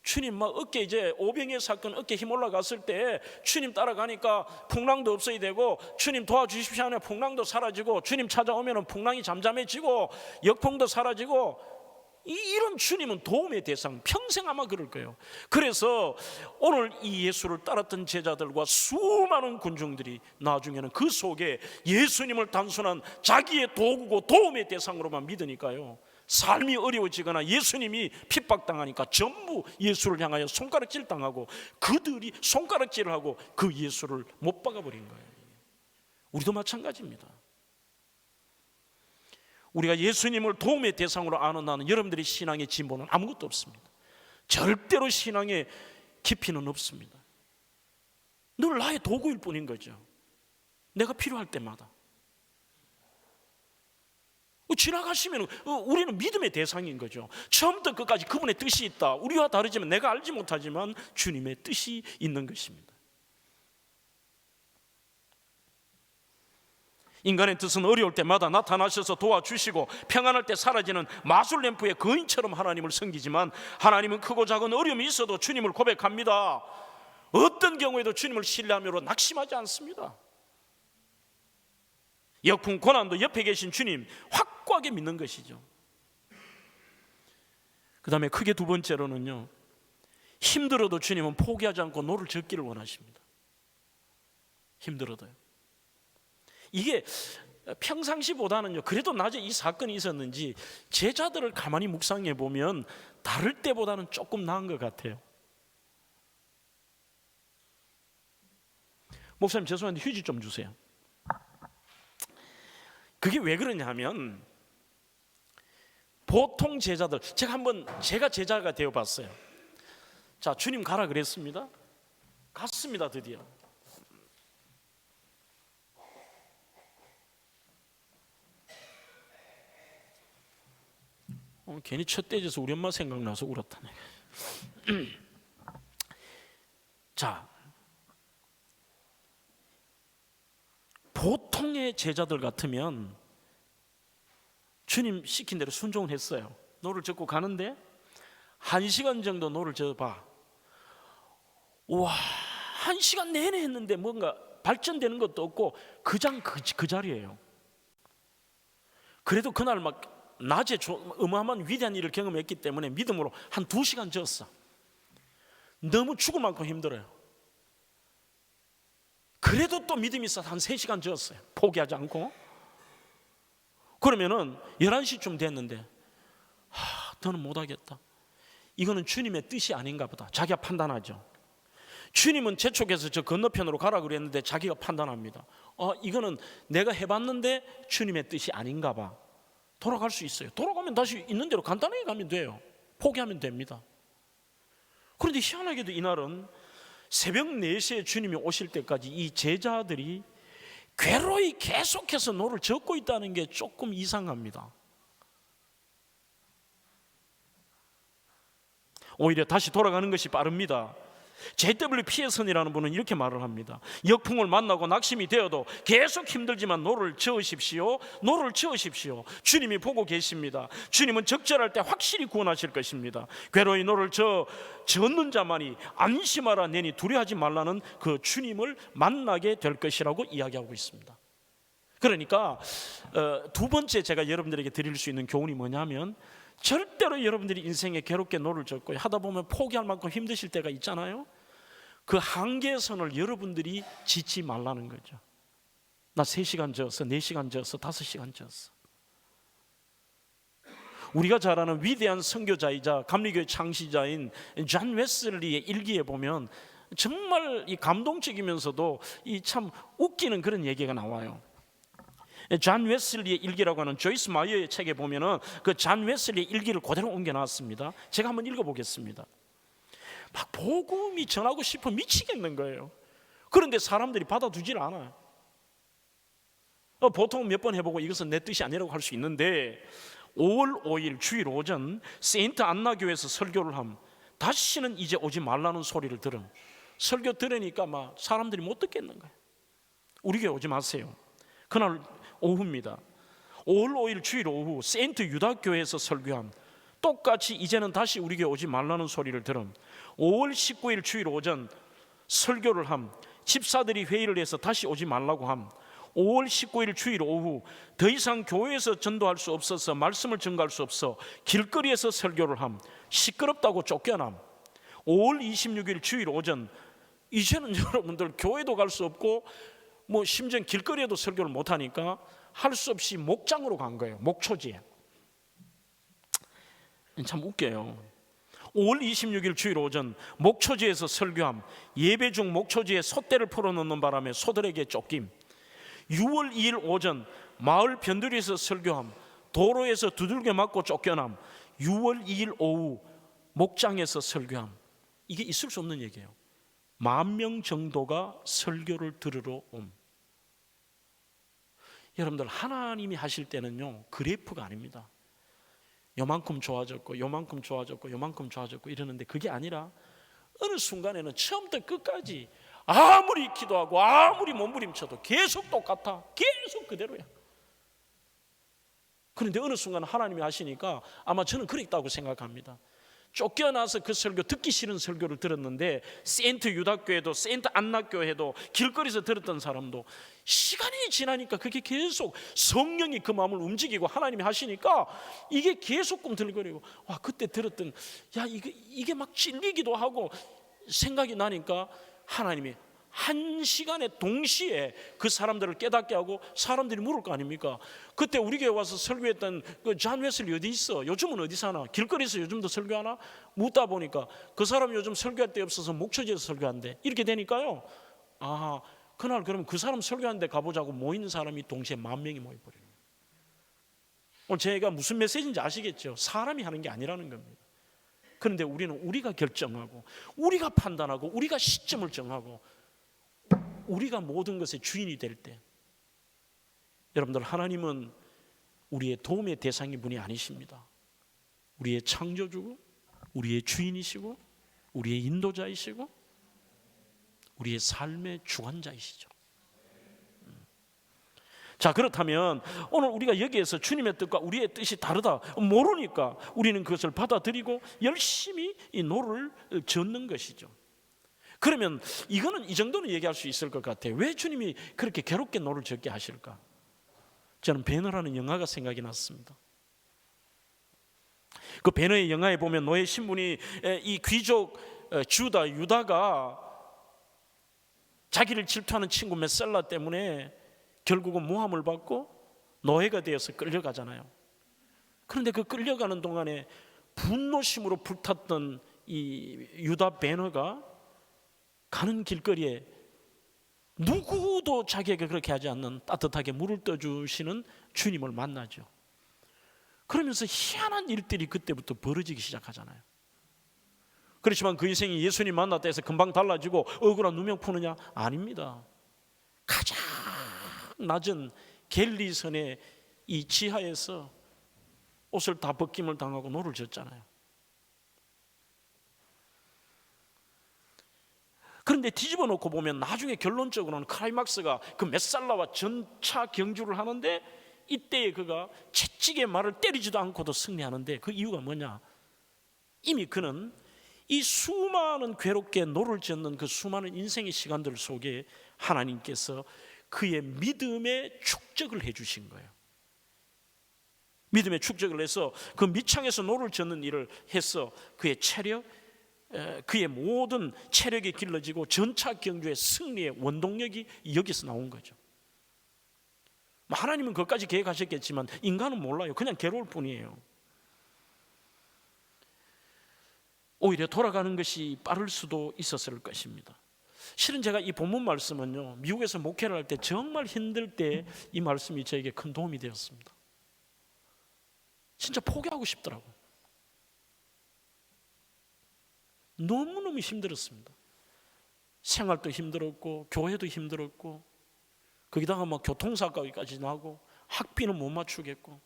주님 막 어깨 이제 오병이의 사건 어깨 힘 올라갔을 때 주님 따라가니까 풍랑도 없어야 되고 주님 도와주십시오 하면 풍랑도 사라지고 주님 찾아오면 풍랑이 잠잠해지고 역풍도 사라지고 이런 주님은 도움의 대상 평생 아마 그럴 거예요. 그래서 오늘 이 예수를 따랐던 제자들과 수많은 군중들이 나중에는 그 속에 예수님을 단순한 자기의 도구고 도움의 대상으로만 믿으니까요, 삶이 어려워지거나 예수님이 핍박당하니까 전부 예수를 향하여 손가락질 당하고 그들이 손가락질을 하고 그 예수를 못 박아버린 거예요. 우리도 마찬가지입니다. 우리가 예수님을 도움의 대상으로 아는 나는 여러분들의 신앙의 진보는 아무것도 없습니다. 절대로 신앙의 깊이는 없습니다. 늘 나의 도구일 뿐인 거죠. 내가 필요할 때마다 지나가시면 우리는 믿음의 대상인 거죠. 처음부터 끝까지 그분의 뜻이 있다. 우리와 다르지만 내가 알지 못하지만 주님의 뜻이 있는 것입니다. 인간의 뜻은 어려울 때마다 나타나셔서 도와주시고 평안할 때 사라지는 마술램프의 거인처럼 하나님을 섬기지만 하나님은 크고 작은 어려움이 있어도 주님을 고백합니다. 어떤 경우에도 주님을 신뢰하므로 낙심하지 않습니다. 역풍 고난도 옆에 계신 주님 확고하게 믿는 것이죠. 그 다음에 크게 두 번째로는요, 힘들어도 주님은 포기하지 않고 노를 젓기를 원하십니다. 힘들어도요. 이게 평상시보다는요, 그래도 낮에 이 사건이 있었는지 제자들을 가만히 묵상해 보면 다를 때보다는 조금 나은 것 같아요. 목사님 죄송한데 휴지 좀 주세요. 그게 왜 그러냐 하면 보통 제자들, 제가 제자가 되어 봤어요. 자, 주님 가라 그랬습니다. 갔습니다. 드디어 괜히 첫 떼져서 우리 엄마 생각나서 울었다네. 자, 보통의 제자들 같으면 주님 시킨 대로 순종을 했어요. 노를 젓고 가는데 1시간 정도 노를 젓어봐. 우와, 1시간 내내 했는데 뭔가 발전되는 것도 없고 그 자리예요. 그래도 그날 막 낮에 어마어마한 위대한 일을 경험했기 때문에 믿음으로 한 2시간 졌어. 너무 죽을 만큼 힘들어요. 그래도 또 믿음이 있어서 한 3시간 졌어요. 포기하지 않고. 그러면은 11시쯤 됐는데 더는 못하겠다. 이거는 주님의 뜻이 아닌가 보다. 자기가 판단하죠. 주님은 재촉해서 저 건너편으로 가라 그랬는데 자기가 판단합니다. 이거는 내가 해봤는데 주님의 뜻이 아닌가 봐. 돌아갈 수 있어요. 돌아가면 다시 있는 대로 간단하게 가면 돼요. 포기하면 됩니다. 그런데 희한하게도 이날은 새벽 4시에 주님이 오실 때까지 이 제자들이 괴로이 계속해서 노를 젓고 있다는 게 조금 이상합니다. 오히려 다시 돌아가는 것이 빠릅니다. J.W. 피에슨이라는 분은 이렇게 말을 합니다. 역풍을 만나고 낙심이 되어도 계속 힘들지만 노를 저으십시오. 노를 저으십시오. 주님이 보고 계십니다. 주님은 적절할 때 확실히 구원하실 것입니다. 괴로이 노를 저었는 자만이 안심하라 내니 두려워하지 말라는 그 주님을 만나게 될 것이라고 이야기하고 있습니다. 그러니까 두 번째 제가 여러분들에게 드릴 수 있는 교훈이 뭐냐면, 절대로 여러분들이 인생에 괴롭게 노를 젓고 하다 보면 포기할 만큼 힘드실 때가 있잖아요. 그 한계선을 여러분들이 짓지 말라는 거죠. 나 3시간 졌어, 4시간 졌어, 5시간 졌어. 우리가 잘 아는 위대한 선교자이자 감리교의 창시자인 존 웨슬리의 일기에 보면 정말 이 감동적이면서도 이 참 웃기는 그런 얘기가 나와요. 존 웨슬리의 일기라고 하는 조이스 마이어의 책에 보면은 그 존 웨슬리의 일기를 그대로 옮겨놨습니다. 제가 한번 읽어보겠습니다. 막 복음이 전하고 싶어 미치겠는 거예요. 그런데 사람들이 받아두질 않아요. 보통 몇 번 해보고 이것은 내 뜻이 아니라고 할 수 있는데 5월 5일 주일 오전 세인트 안나 교회에서 설교를 함. 다시는 이제 오지 말라는 소리를 들음. 설교 들으니까 막 사람들이 못 듣겠는 거예요. 우리 교회 오지 마세요. 그날 오후입니다. 5월 5일 주일 오후 세인트 유다 교회에서 설교함. 똑같이 이제는 다시 우리 교회 오지 말라는 소리를 들음. 5월 19일 주일 오전 설교를 함. 집사들이 회의를 해서 다시 오지 말라고 함. 5월 19일 주일 오후 더 이상 교회에서 전도할 수 없어서 말씀을 전가할 수 없어 길거리에서 설교를 함. 시끄럽다고 쫓겨남. 5월 26일 주일 오전 이제는 여러분들 교회도 갈 수 없고 뭐 심지어 길거리에도 설교를 못하니까 할 수 없이 목장으로 간 거예요. 목초지에. 참 웃겨요. 5월 26일 주일 오전 목초지에서 설교함. 예배 중 목초지에 솥대를 풀어놓는 바람에 소들에게 쫓김. 6월 2일 오전 마을 변두리에서 설교함. 도로에서 두들겨 맞고 쫓겨남. 6월 2일 오후 목장에서 설교함. 이게 있을 수 없는 얘기예요. 10,000명 정도가 설교를 들으러 옴. 여러분들 하나님이 하실 때는요 그래프가 아닙니다. 요만큼 좋아졌고 요만큼 좋아졌고 요만큼 좋아졌고 이러는데 그게 아니라 어느 순간에는 처음부터 끝까지 아무리 기도하고 아무리 몸부림쳐도 계속 똑같아. 계속 그대로야. 그런데 어느 순간 하나님이 하시니까 아마 저는 그랬다고 생각합니다. 쫓겨나서 그 설교 듣기 싫은 설교를 들었는데 세인트 유다교회도 세인트 안나교회도 길거리에서 들었던 사람도 시간이 지나니까 그게 계속 성령이 그 마음을 움직이고 하나님이 하시니까 이게 계속 꿈틀거리고 와 그때 들었던 야 이게 막 찔리기도 하고 생각이 나니까 하나님이 한 시간에 동시에 그 사람들을 깨닫게 하고 사람들이 물을 거 아닙니까? 그때 우리 교회 와서 설교했던 그 존 웨슬리 어디 있어? 요즘은 어디 사나? 길거리에서 요즘도 설교하나? 묻다 보니까 그 사람 요즘 설교할 데 없어서 목초지에서 설교한대. 이렇게 되니까요. 아 그날 그러면 그 사람 설교하는 데 가보자고 모이는 사람이 동시에 10,000명이 모여버려요. 오늘 제가 무슨 메시지인지 아시겠죠? 사람이 하는 게 아니라는 겁니다. 그런데 우리는 우리가 결정하고 우리가 판단하고 우리가 시점을 정하고 우리가 모든 것의 주인이 될 때 여러분들 하나님은 우리의 도움의 대상이 분이 아니십니다. 우리의 창조주고 우리의 주인이시고 우리의 인도자이시고 우리의 삶의 주관자이시죠. 자 그렇다면 오늘 우리가 여기에서 주님의 뜻과 우리의 뜻이 다르다 모르니까 우리는 그것을 받아들이고 열심히 이 노를 젓는 것이죠. 그러면 이거는 이 정도는 얘기할 수 있을 것 같아요. 왜 주님이 그렇게 괴롭게 노를 젓게 하실까? 저는 배너라는 영화가 생각이 났습니다. 그 배너의 영화에 보면 노예 신분이 이 귀족 주다 유다가 자기를 질투하는 친구 메살라 때문에 결국은 모함을 받고 노예가 되어서 끌려가잖아요. 그런데 그 끌려가는 동안에 분노심으로 불탔던 이 유다 배너가 가는 길거리에 누구도 자기에게 그렇게 하지 않는 따뜻하게 물을 떠주시는 주님을 만나죠. 그러면서 희한한 일들이 그때부터 벌어지기 시작하잖아요. 그렇지만 그 인생이 예수님 만났다 해서 금방 달라지고 억울한 누명 푸느냐? 아닙니다. 가장 낮은 갤리선의 이 지하에서 옷을 다 벗김을 당하고 노를 젓잖아요. 그런데 뒤집어 놓고 보면 나중에 결론적으로는 클라이막스가 그 메살라와 전차 경주를 하는데 이때에 그가 채찍에 말을 때리지도 않고도 승리하는데 그 이유가 뭐냐? 이미 그는 이 수많은 괴롭게 노를 젓는 그 수많은 인생의 시간들 속에 하나님께서 그의 믿음의 축적을 해주신 거예요. 믿음의 축적을 해서 그 밑창에서 노를 젓는 일을 해서 그의 체력, 그의 모든 체력이 길러지고 전차 경주의 승리의 원동력이 여기서 나온 거죠. 하나님은 그것까지 계획하셨겠지만 인간은 몰라요. 그냥 괴로울 뿐이에요. 오히려 돌아가는 것이 빠를 수도 있었을 것입니다. 실은 제가 이 본문 말씀은요, 미국에서 목회를 할 때 정말 힘들 때 이 말씀이 저에게 큰 도움이 되었습니다. 진짜 포기하고 싶더라고요. 너무너무 힘들었습니다. 생활도 힘들었고 교회도 힘들었고 거기다가 막 교통사고까지 나고 학비는 못 맞추겠고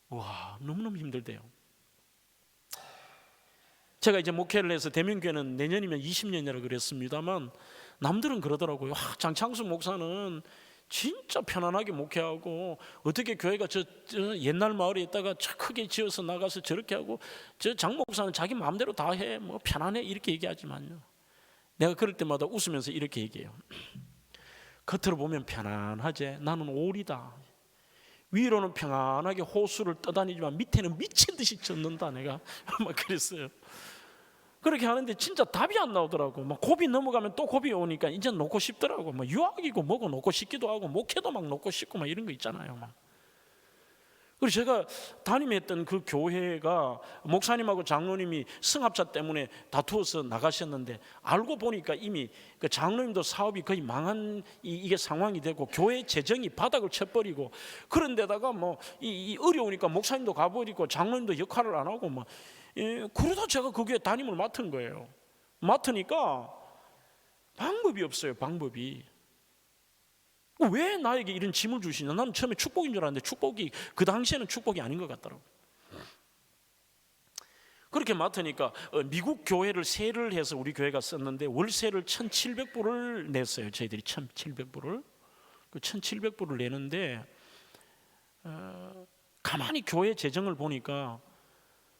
와, 너무너무 힘들대요. 제가 이제 목회를 해서 대명교회는 내년이면 20년이라 그랬습니다만 남들은 그러더라고요. 장창수 목사는 진짜 편안하게 목회하고 어떻게 교회가 저 옛날 마을에 있다가 저 크게 지어서 나가서 저렇게 하고 저 장 목사는 자기 마음대로 다 해, 뭐 편안해, 이렇게 얘기하지만요, 내가 그럴 때마다 웃으면서 이렇게 얘기해요. 겉으로 보면 편안하지, 나는 오리다. 위로는 평안하게 호수를 떠다니지만 밑에는 미친 듯이 젖는다 내가. 막 그랬어요. 그렇게 하는데 진짜 답이 안 나오더라고. 막 고비 넘어가면 또 고비 오니까 이제 놓고 싶더라고. 막 유학이고 뭐고 놓고 싶기도 하고 목회도 막 놓고 싶고 막 이런 거 있잖아요. 막. 그리고 제가 담임했던 그 교회가 목사님하고 장로님이 승합차 때문에 다투어서 나가셨는데 알고 보니까 이미 그 장로님도 사업이 거의 망한 이게 상황이 되고 교회 재정이 바닥을 쳐버리고, 그런데다가 뭐 이 어려우니까 목사님도 가버리고 장로님도 역할을 안 하고 뭐, 그러다 제가 그 교회 담임을 맡은 거예요. 맡으니까 방법이 없어요. 방법이. 왜 나에게 이런 짐을 주시냐? 나는 처음에 축복인 줄 알았는데 축복이 그 당시에는 축복이 아닌 것 같더라고요. 그렇게 맡으니까 미국 교회를 세를 해서 우리 교회가 썼는데 월세를 1,700불을 냈어요. 저희들이 1,700불을. 그 1,700불을 내는데 가만히 교회 재정을 보니까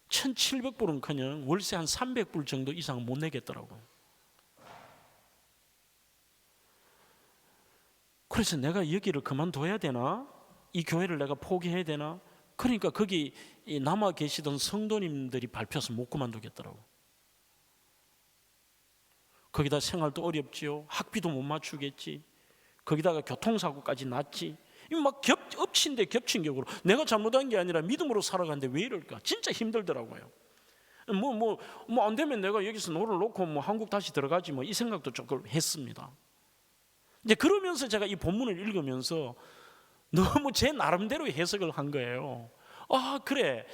1,700불은커녕 월세 한 300불 정도 이상은 못 내겠더라고요. 그래서 내가 여기를 그만둬야 되나? 이 교회를 내가 포기해야 되나? 그러니까 거기 남아 계시던 성도님들이 밟혀서 못 그만두겠더라고. 거기다 생활도 어렵지요. 학비도 못 맞추겠지. 거기다가 교통사고까지 났지. 막 엎친 데 겹친 격으로 내가 잘못한 게 아니라 믿음으로 살아가는데 왜 이럴까? 진짜 힘들더라고요. 뭐 안 되면 내가 여기서 노를 놓고 뭐 한국 다시 들어가지 뭐 이 생각도 조금 했습니다. 이제 그러면서 제가 이 본문을 읽으면서 너무 제 나름대로 해석을 한 거예요. 아, 그래,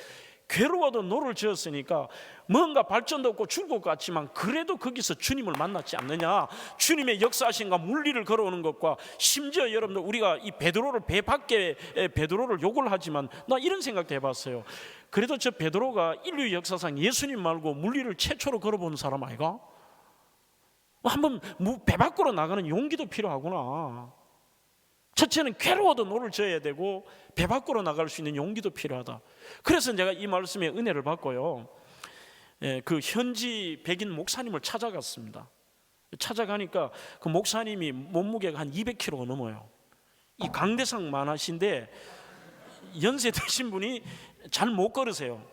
괴로워도 노를 지었으니까 뭔가 발전도 없고 죽을 것 같지만 그래도 거기서 주님을 만났지 않느냐. 주님의 역사하신가 물리를 걸어오는 것과 심지어 여러분들 우리가 이 베드로를 배 밖에 베드로를 욕을 하지만 나 이런 생각도 해봤어요. 그래도 저 베드로가 인류 역사상 예수님 말고 물리를 최초로 걸어본 사람 아이가? 한번 배 밖으로 나가는 용기도 필요하구나. 첫째는 괴로워도 노를 져야 되고 배 밖으로 나갈 수 있는 용기도 필요하다. 그래서 제가 이 말씀에 은혜를 받고요, 그 현지 백인 목사님을 찾아갔습니다. 찾아가니까 그 목사님이 몸무게가 한 200kg가 넘어요. 이 강대상 만하신데 연세 드신 분이 잘 못 걸으세요.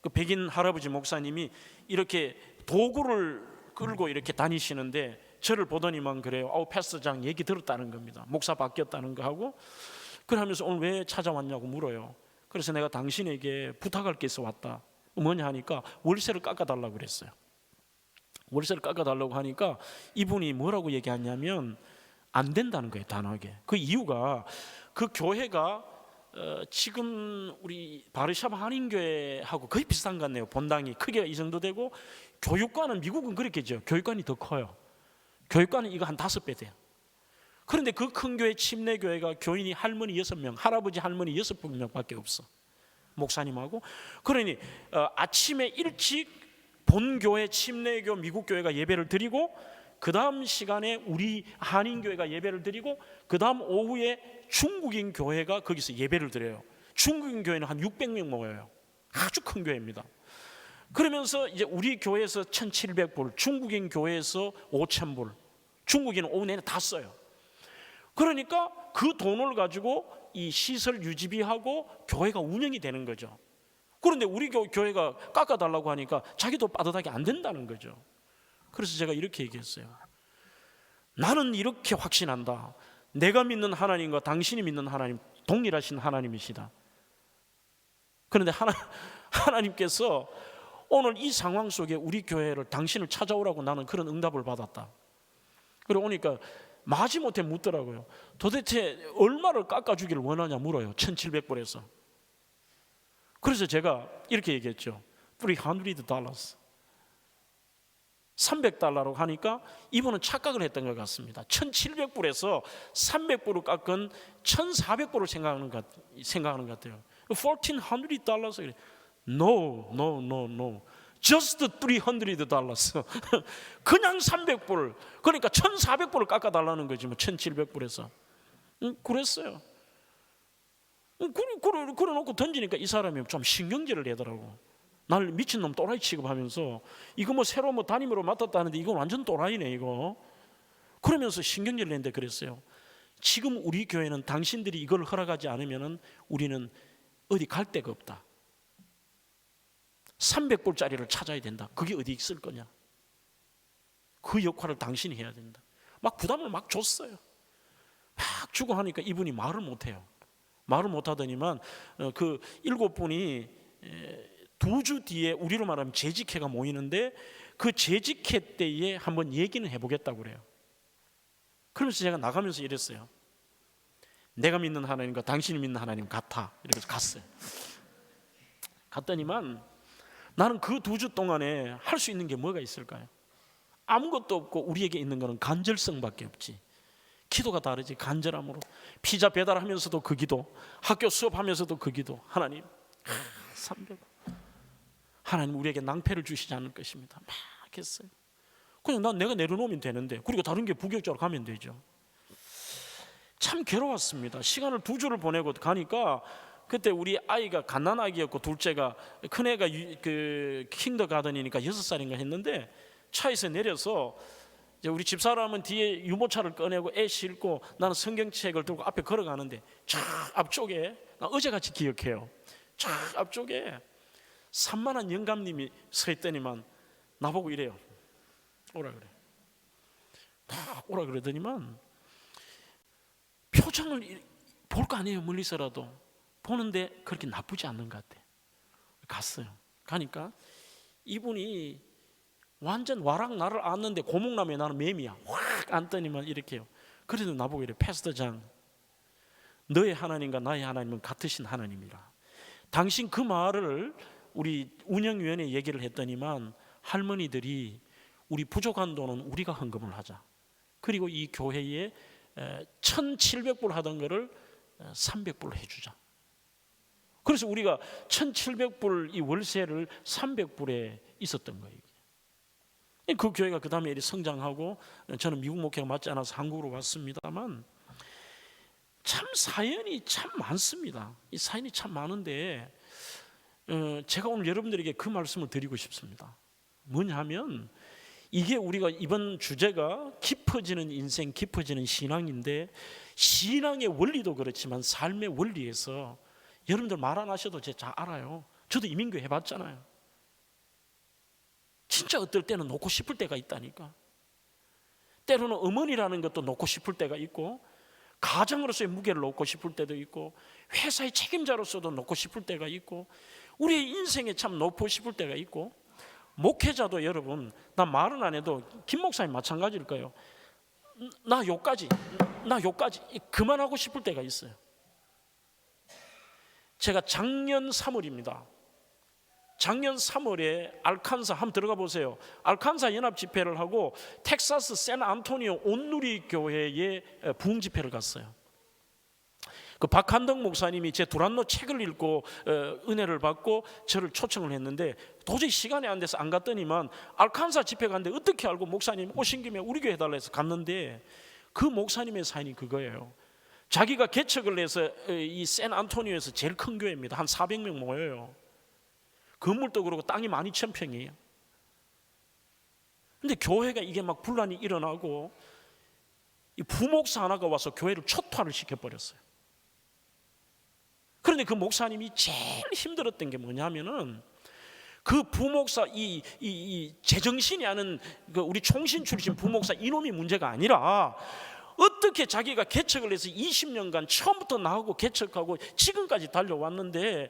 그 백인 할아버지 목사님이 이렇게 도구를 끌고 이렇게 다니시는데 저를 보더니만 그래요. 패스터장 얘기 들었다는 겁니다. 목사 바뀌었다는 거 하고. 그러면서 오늘 왜 찾아왔냐고 물어요. 그래서 내가 당신에게 부탁할 게 있어 왔다. 뭐냐 하니까 월세를 깎아달라고 그랬어요. 월세를 깎아달라고 하니까 이분이 뭐라고 얘기하냐면 안 된다는 거예요. 단호하게. 그 이유가 그 교회가 지금 우리 바르샤바 한인교회하고 거의 비슷한 것 같네요. 본당이 크기가 이 정도 되고 교육관은 미국은 그렇겠죠. 교육관이 더 커요. 교육관은 이거 한 5배 돼요. 그런데 그 큰 교회 침례교회가 교인이 할머니 6명, 할아버지 할머니 6명밖에 없어. 목사님하고. 그러니 아침에 일찍 본교회 침례교 미국 교회가 예배를 드리고 그 다음 시간에 우리 한인교회가 예배를 드리고 그 다음 오후에 중국인 교회가 거기서 예배를 드려요. 중국인 교회는 한 600명 모여요. 아주 큰 교회입니다. 그러면서 이제 우리 교회에서 1,700불, 중국인 교회에서 5,000불, 중국인은 오후 내내 다 써요. 그러니까 그 돈을 가지고 이 시설 유지비하고 교회가 운영이 되는 거죠. 그런데 우리 교회가 깎아달라고 하니까 자기도 빠듯하게 안 된다는 거죠. 그래서 제가 이렇게 얘기했어요. 나는 이렇게 확신한다. 내가 믿는 하나님과 당신이 믿는 하나님 동일하신 하나님이시다. 그런데 하나님께서 오늘 이 상황 속에 우리 교회를 당신을 찾아오라고 나는 그런 응답을 받았다. 그리고 오니까 마지못해 묻더라고요. 도대체 얼마를 깎아주기를 원하냐 물어요. 1,700불에서. 그래서 제가 이렇게 얘기했죠. $300. $300로 하니까 이분은 착각을 했던 것 같습니다. 1,700불에서 300불을 깎은 1,400불을 생각하는 것 같아요. $1,400 그래. No, no, no, no. Just $300. 그냥 300불. 그러니까 1,400불을 깎아달라는 거지 뭐 1,700불에서. 그랬어요. 그래 놓고 던지니까 이 사람이 좀 신경질을 내더라고. 날 미친놈 또라이 취급하면서 이거 뭐 새로 뭐 담임으로 맡았다 하는데 이건 완전 또라이네 이거. 그러면서 신경질 냈는데 그랬어요. 지금 우리 교회는 당신들이 이걸 허락하지 않으면 우리는 어디 갈 데가 없다. 300불짜리를 찾아야 된다. 그게 어디 있을 거냐. 그 역할을 당신이 해야 된다. 막 부담을 막 줬어요. 막 주고 하니까 이분이 말을 못해요. 말을 못하더니만 그 7분이 2주 뒤에 우리로 말하면 재직회가 모이는데 그 재직회 때에 한번 얘기는 해보겠다고 그래요. 그러면서 제가 나가면서 이랬어요. 내가 믿는 하나님과 당신이 믿는 하나님 같아. 이렇게 갔어요. 갔더니만 나는 그 2주 동안에 할 수 있는 게 뭐가 있을까요? 아무것도 없고 우리에게 있는 거는 간절성밖에 없지. 기도가 다르지. 간절함으로 피자 배달하면서도 그 기도, 학교 수업하면서도 그 기도. 하나님 300 하나님 우리에게 낭패를 주시지 않을 것입니다. 막 했어요. 그냥 난 내가 내려놓으면 되는데 그리고 다른 게 부격적으로 가면 되죠. 참 괴로웠습니다. 시간을 2주를 보내고 가니까 그때 우리 아이가 갓난아기였고 둘째가 큰애가 그 킹더가든이니까 6살인가 했는데 차에서 내려서 이제 우리 집사람은 뒤에 유모차를 꺼내고 애 싣고 나는 성경책을 들고 앞에 걸어가는데 저 앞쪽에 나 어제같이 기억해요. 저 앞쪽에 산만한 영감님이 서 있더니만 나보고 이래요. 오라 그래. 딱 오라 그러더니만 표정을 볼 거 아니에요. 멀리서라도 보는데 그렇게 나쁘지 않는 것 같아. 갔어요. 가니까 이분이 완전 와락 나를 안는데 고목나무에 나는 매미야. 확 안더니만 이렇게 해요. 그래도 나보고 이래. 패스터장, 너의 하나님과 나의 하나님은 같으신 하나님이라. 당신 그 말을 우리 운영위원회에 얘기를 했더니만 할머니들이 우리 부족한 돈은 우리가 헌금을 하자. 그리고 이 교회에 1,700불 하던 거를 300불 해주자. 그래서 우리가 1,700불 이 월세를 300불에 있었던 거예요. 그 교회가 그 다음에 성장하고 저는 미국 목회가 맞지 않아서 한국으로 왔습니다만 참 사연이 참 많습니다. 이 사연이 참 많은데 제가 오늘 여러분들에게 그 말씀을 드리고 싶습니다. 뭐냐면 이게 우리가 이번 주제가 깊어지는 인생, 깊어지는 신앙인데 신앙의 원리도 그렇지만 삶의 원리에서 여러분들 말 안 하셔도 제가 잘 알아요. 저도 이민교 해봤잖아요. 진짜 어떨 때는 놓고 싶을 때가 있다니까. 때로는 어머니라는 것도 놓고 싶을 때가 있고 가정으로서의 무게를 놓고 싶을 때도 있고 회사의 책임자로서도 놓고 싶을 때가 있고 우리의 인생에 참 놓고 싶을 때가 있고 목회자도 여러분 나 말은 안 해도 김 목사님 마찬가지일 거예요. 나 요까지 그만하고 싶을 때가 있어요. 제가 작년 3월입니다. 작년 3월에 알칸사 한번 들어가 보세요. 알칸사 연합 집회를 하고 텍사스 샌안토니오 온누리 교회에 부흥 집회를 갔어요. 그 박한덕 목사님이 제 두란노 책을 읽고 은혜를 받고 저를 초청을 했는데 도저히 시간이 안 돼서 안 갔더니만 알칸사 집회 갔는데 어떻게 알고 목사님 오신 김에 우리 교회 해달라 해서 갔는데 그 목사님의 사연이 그거예요. 자기가 개척을 해서 이 샌안토니오에서 제일 큰 교회입니다. 한 400명 모여요. 건물도 그렇고 땅이 12,000평이에요. 근데 교회가 이게 막 분란이 일어나고 이 부목사 하나가 와서 교회를 초토화를 시켜버렸어요. 그런데 그 목사님이 제일 힘들었던 게 뭐냐면은 그 부목사 이 제정신이 아닌 그 우리 총신 출신 부목사 이놈이 문제가 아니라 어떻게 자기가 개척을 해서 20년간 처음부터 나하고 개척하고 지금까지 달려왔는데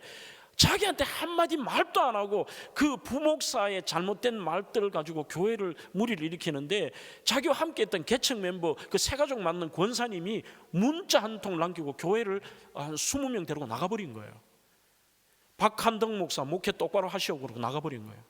자기한테 한마디 말도 안 하고 그 부목사의 잘못된 말들을 가지고 교회를 무리를 일으키는데 자기와 함께 했던 개척 멤버 그 새가족 맞는 권사님이 문자 한 통 남기고 교회를 한 20명 데리고 나가버린 거예요. 박한덕 목사 목회 똑바로 하시오 그러고 나가버린 거예요.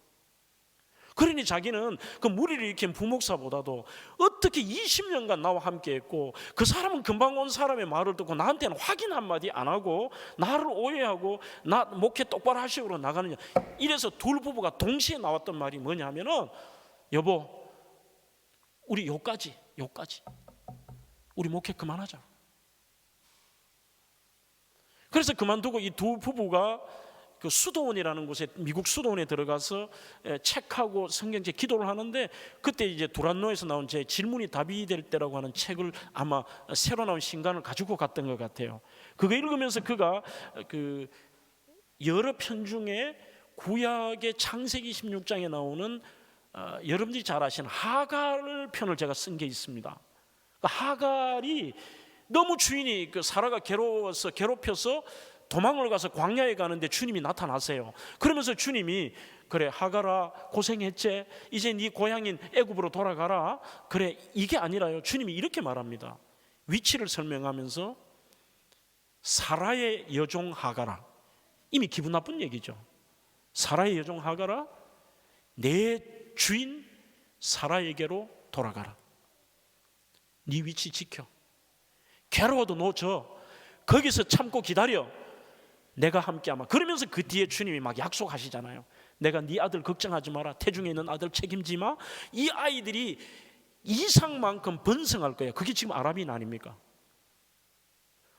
그러니 자기는 그 무리를 일으킨 부목사보다도 어떻게 20년간 나와 함께 했고, 그 사람은 금방 온 사람의 말을 듣고 나한테는 확인 한마디 안 하고 나를 오해하고 나 목회 똑바로 하시고 나가느냐. 이래서 둘 부부가 동시에 나왔던 말이 뭐냐 하면은, 여보 우리 요까지 우리 목회 그만하자. 그래서 그만두고 이 두 부부가 그 수도원이라는 곳에, 미국 수도원에 들어가서 책하고 성경책 기도를 하는데, 그때 이제 두란노에서 나온 제 질문이 답이 될 때라고 하는 책을 아마 새로 나온 신간을 가지고 갔던 것 같아요. 그거 읽으면서 그가 그 여러 편 중에 구약의 창세기 16장에 나오는 여러분들이 잘 아시는 하갈 편을 제가 쓴 게 있습니다. 하갈이 너무 주인이 그 사라가 괴롭혀서 도망을 가서 광야에 가는데 주님이 나타나세요. 그러면서 주님이, 그래 하갈아 고생했지, 이제 네 고향인 애굽으로 돌아가라. 그래, 이게 아니라요. 주님이 이렇게 말합니다. 위치를 설명하면서, 사라의 여종 하갈아, 이미 기분 나쁜 얘기죠. 사라의 여종 하갈아, 내 주인 사라에게로 돌아가라. 네 위치 지켜. 괴로워도 너 거기서 참고 기다려. 내가 함께하마. 그러면서 그 뒤에 주님이 막 약속하시잖아요. 내가 네 아들 걱정하지 마라. 태중에 있는 아들 책임지 마. 이 아이들이 이상만큼 번성할 거예요. 그게 지금 아랍인 아닙니까?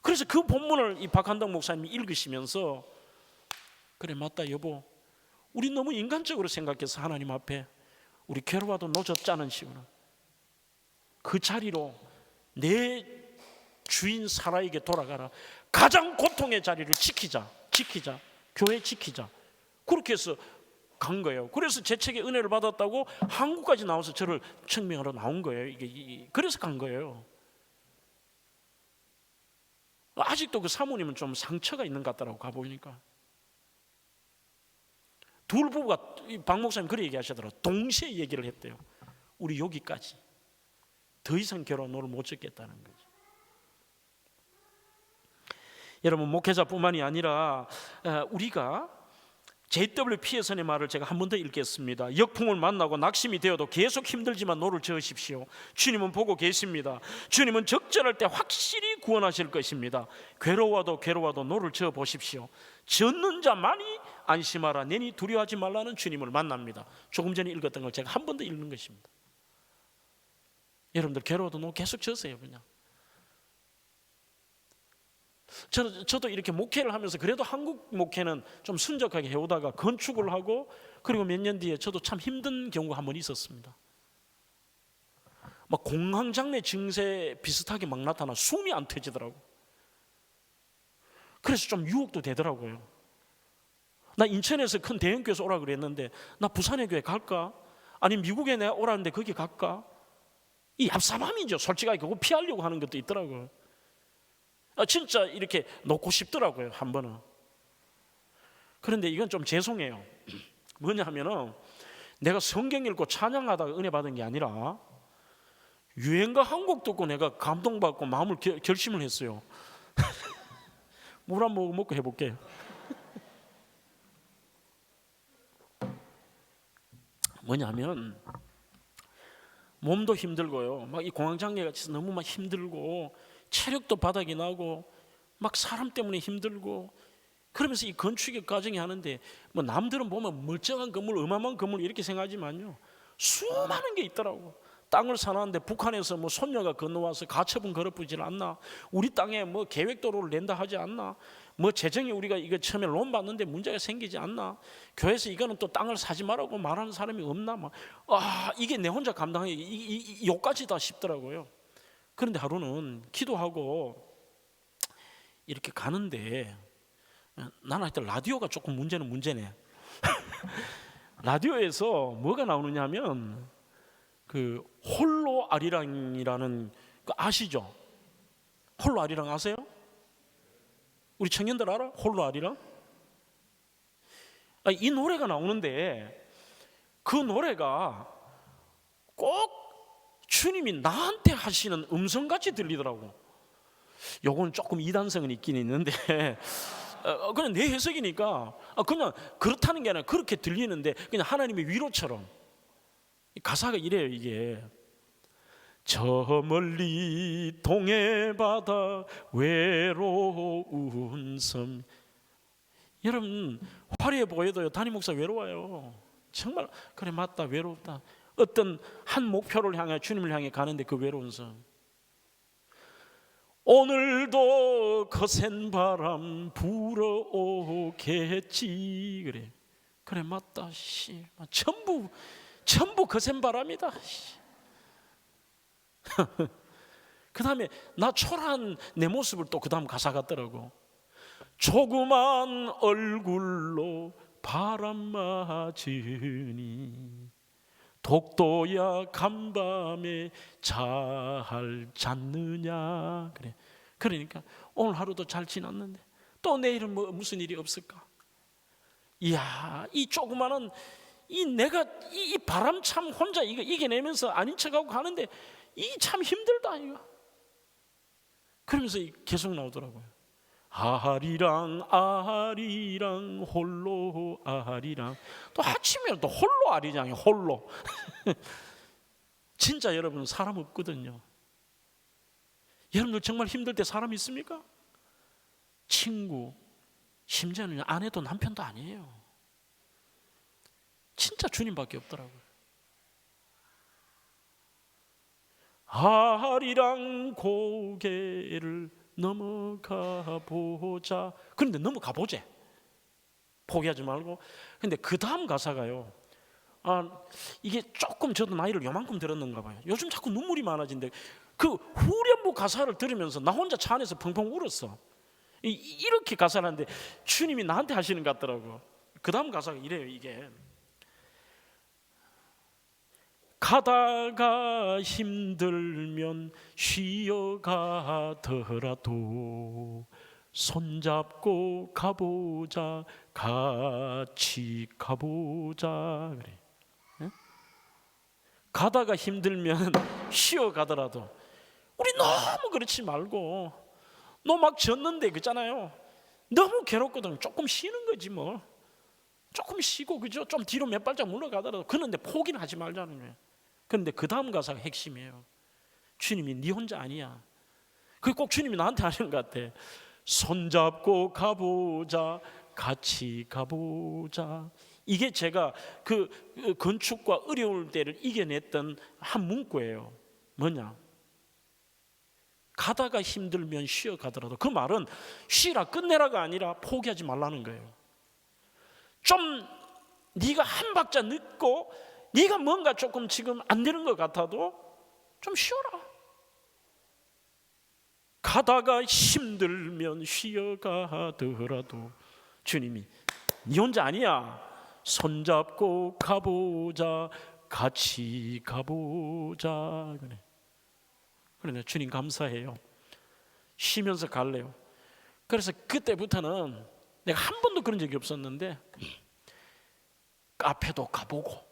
그래서 그 본문을 이 박한덕 목사님이 읽으시면서, 그래 맞다 여보, 우리 너무 인간적으로 생각해서 하나님 앞에 우리 괴로워도 노젓자는 식으로 그 자리로 내 주인 사라에게 돌아가라. 가장 고통의 자리를 지키자. 교회 지키자. 그렇게 해서 간 거예요. 그래서 제 책에 은혜를 받았다고 한국까지 나와서 저를 청명하러 나온 거예요. 그래서 간 거예요. 아직도 그 사모님은 좀 상처가 있는 것 같더라고, 가보니까. 둘 부부가, 박 목사님 그렇게 얘기하시더라고요. 동시에 얘기를 했대요. 우리 여기까지, 더 이상 괴로워 너를 못 짓겠다는 거죠. 여러분, 목회자뿐만이 아니라 우리가 J.W. 피어슨의 말을 제가 한 번 더 읽겠습니다. 역풍을 만나고 낙심이 되어도 계속 힘들지만 노를 저으십시오. 주님은 보고 계십니다. 주님은 적절할 때 확실히 구원하실 것입니다. 괴로워도 노를 저어 보십시오. 젖는 자만이 안심하라. 내니 두려워하지 말라는 주님을 만납니다. 조금 전에 읽었던 걸 제가 한 번 더 읽는 것입니다. 여러분들 괴로워도 노 계속 저으세요. 그냥 저도 이렇게 목회를 하면서 그래도 한국 목회는 좀 순적하게 해오다가 건축을 하고, 그리고 몇 년 뒤에 저도 참 힘든 경우가 한 번 있었습니다. 막 공황장애 증세 비슷하게 막 나타나 숨이 안 트지더라고. 그래서 좀 유혹도 되더라고요. 나 인천에서 큰 대형교회에서 오라 그랬는데, 나 부산의 교회 갈까? 아니 미국에 내가 오라는데 거기 갈까? 이 얍삽함이죠. 솔직하게 그거 피하려고 하는 것도 있더라고요. 진짜 이렇게 놓고 싶더라고요, 한 번은. 그런데 이건 좀 죄송해요. 뭐냐 하면은, 내가 성경 읽고 찬양하다가 은혜 받은 게 아니라 유행가 한 곡 듣고 내가 감동받고 마음을 결심을 했어요. 물 한 모금 먹고 해볼게요. 뭐냐면, 몸도 힘들고요, 막 이 공황장애가 너무 막 힘들고, 체력도 바닥이 나고, 막 사람 때문에 힘들고, 그러면서 이 건축의 과정이 하는데, 뭐 남들은 보면 멀쩡한 건물, 어마어마한 건물 이렇게 생각하지만요, 수많은 게 있더라고. 땅을 사놨는데 북한에서 뭐 손녀가 건너와서 가처분 걸어보질 않나? 우리 땅에 뭐 계획도로를 낸다 하지 않나? 뭐 재정이 우리가 이거 처음에 론 받는데 문제가 생기지 않나? 교회에서 이거는 또 땅을 사지 말라고 말하는 사람이 없나? 막 이게 내 혼자 감당하기 요까지 다 싶더라고요. 그런데 하루는 기도하고 이렇게 가는데, 나는 하여튼 라디오가 조금 문제네. 라디오에서 뭐가 나오느냐 하면, 그 홀로 아리랑이라는 거 아시죠? 홀로 아리랑 아세요? 우리 청년들 알아? 홀로 아리랑? 이 노래가 나오는데, 그 노래가 꼭 주님이 나한테 하시는 음성같이 들리더라고. 요건 조금 이단성은 있긴 있는데 그냥 내 해석이니까 그냥 그렇다는 게 아니라 그렇게 들리는데, 그냥 하나님의 위로처럼 가사가 이래요. 이게 저 멀리 동해 바다 외로운 섬. 여러분 화려해 보여도요 담임 목사 외로워요. 정말 그래 맞다 외롭다. 어떤 한 목표를 향해 주님을 향해 가는데 그 외로운 섬. 오늘도 거센 바람 불어오겠지. 그래 맞다. 전부 거센 바람이다. 그 다음에 나 초라한 내 모습을 또 그 다음 가사 같더라고. 조그만 얼굴로 바람 맞으니 독도야 간밤에 잘 잤느냐. 그러니까 오늘 하루도 잘 지났는데 또 내일은 무슨 일이 없을까. 이야, 이 조그마한 내가 이 바람 참 혼자 이거 이겨내면서 아닌 척하고 가는데 이 참 힘들다 이거. 그러면서 계속 나오더라고요. 아리랑 아리랑 홀로 아리랑. 또 아침에 또 홀로 아리랑이 홀로. 진짜 여러분 사람 없거든요. 여러분들 정말 힘들 때 사람 있습니까? 친구, 심지어는 아내도 남편도 아니에요. 진짜 주님밖에 없더라고요. 아리랑 고개를 넘어가 보자. 그런데 넘어가 보자. 포기하지 말고. 근데 그 다음 가사가요. 이게 조금 저도 나이를 요만큼 들었는가 봐요. 요즘 자꾸 눈물이 많아진대. 그 후렴부 가사를 들으면서 나 혼자 차 안에서 펑펑 울었어. 이렇게 가사를 하는데 주님이 나한테 하시는 것 같더라고. 그 다음 가사가 이래요. 이게 가다가 힘들면 쉬어가더라도 손잡고 가보자. 같이 가보자. 그래. 네? 가다가 힘들면 쉬어가더라도 우리 너무 그렇지 말고 너 막 졌는데 그잖아요. 너무 괴롭거든. 조금 쉬는 거지 뭐. 조금 쉬고 그죠? 좀 뒤로 몇 발짝 물러가더라도 그런데 포기는 하지 말자는 거예요. 그런데 그 다음 가사가 핵심이에요. 주님이 네 혼자 아니야. 그게 꼭 주님이 나한테 하시는 것 같아. 손잡고 가보자. 같이 가보자. 이게 제가 그 건축과 어려울 때를 이겨냈던 한 문구예요. 뭐냐? 가다가 힘들면 쉬어가더라도. 그 말은 쉬라 끝내라가 아니라 포기하지 말라는 거예요. 좀 네가 한 박자 늦고 네가 뭔가 조금 지금 안 되는 것 같아도 좀 쉬어라. 가다가 힘들면 쉬어가더라도 주님이 네 혼자 아니야. 손잡고 가보자. 같이 가보자. 그래 주님 감사해요. 쉬면서 갈래요. 그래서 그때부터는 내가 한 번도 그런 적이 없었는데 카페도 가보고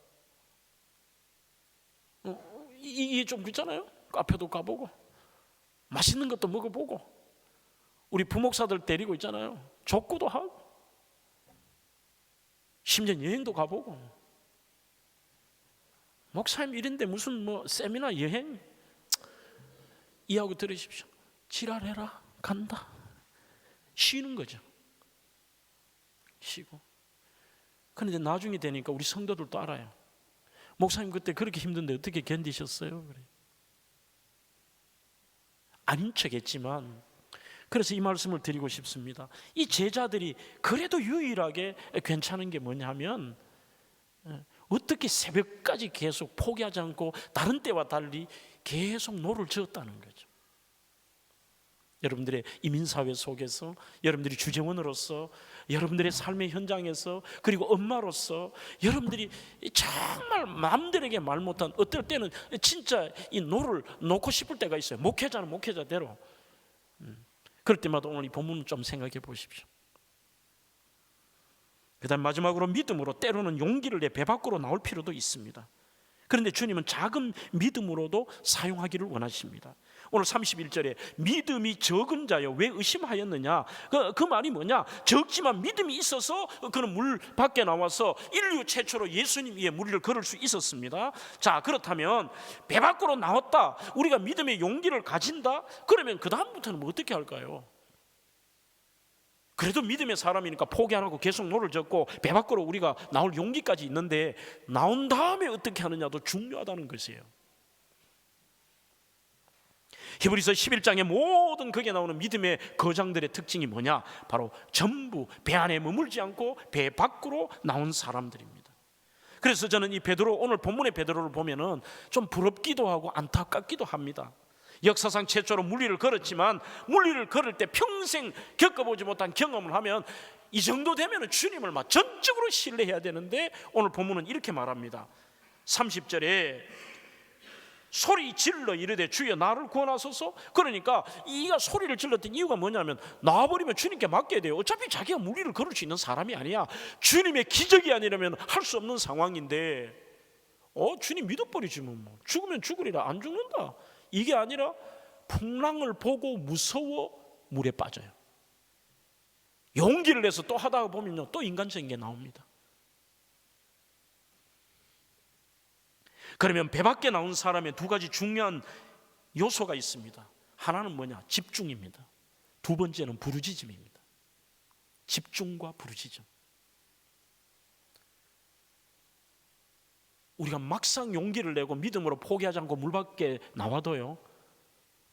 이게 좀 그렇잖아요. 카페도 가보고 맛있는 것도 먹어보고 우리 부목사들 데리고 있잖아요. 족구도 하고 심지어 여행도 가보고. 목사님 이런데 무슨 뭐 세미나 여행 이하고 들으십시오. 지랄해라 간다. 쉬는 거죠. 쉬고. 그런데 나중에 되니까 우리 성도들도 알아요. 목사님 그때 그렇게 힘든데 어떻게 견디셨어요? 그래. 아닌 척했지만 그래서 이 말씀을 드리고 싶습니다. 이 제자들이 그래도 유일하게 괜찮은 게 뭐냐면 어떻게 새벽까지 계속 포기하지 않고 다른 때와 달리 계속 노를 저었다는 거죠. 여러분들의 이민사회 속에서 여러분들이 주재원으로서 여러분들의 삶의 현장에서 그리고 엄마로서 여러분들이 정말 마음들에게 말 못한 어떨 때는 진짜 이 노를 놓고 싶을 때가 있어요. 목회자는 목회자대로. 그럴 때마다 오늘 이 본문을 좀 생각해 보십시오. 그 다음 마지막으로 믿음으로 때로는 용기를 내 배 밖으로 나올 필요도 있습니다. 그런데 주님은 작은 믿음으로도 사용하기를 원하십니다. 오늘 31절에 믿음이 적은 자여 왜 의심하였느냐, 그 말이 뭐냐? 적지만 믿음이 있어서 그는 물 밖에 나와서 인류 최초로 예수님 위에 무리를 걸을 수 있었습니다. 자, 그렇다면 배 밖으로 나왔다, 우리가 믿음의 용기를 가진다, 그러면 그 다음부터는 뭐 어떻게 할까요? 그래도 믿음의 사람이니까 포기 안 하고 계속 노를 젓고 배 밖으로 우리가 나올 용기까지 있는데, 나온 다음에 어떻게 하느냐도 중요하다는 것이에요. 히브리서 11장의 모든 거기에 나오는 믿음의 거장들의 특징이 뭐냐? 바로 전부 배 안에 머물지 않고 배 밖으로 나온 사람들입니다. 그래서 저는 이 베드로, 오늘 본문의 베드로를 보면은 좀 부럽기도 하고 안타깝기도 합니다. 역사상 최초로 물리를 걸었지만 물리를 걸을 때 평생 겪어보지 못한 경험을 하면 이 정도 되면 주님을 막 전적으로 신뢰해야 되는데, 오늘 본문은 이렇게 말합니다. 30절에 소리 질러 이르되 주여 나를 구원하소서. 그러니까 이가 소리를 질렀던 이유가 뭐냐면, 나와버리면 주님께 맡겨야 돼요. 어차피 자기가 물리를 걸을 수 있는 사람이 아니야. 주님의 기적이 아니라면 할 수 없는 상황인데, 주님 믿어버리지 뭐. 죽으면 죽으리라, 안 죽는다, 이게 아니라 풍랑을 보고 무서워 물에 빠져요. 용기를 내서 또 하다가 보면요, 또 인간적인 게 나옵니다. 그러면 배 밖에 나온 사람의 두 가지 중요한 요소가 있습니다. 하나는 뭐냐? 집중입니다. 두 번째는 부르짖음입니다. 집중과 부르짖음. 우리가 막상 용기를 내고 믿음으로 포기하지 않고 물 밖에 나와도요,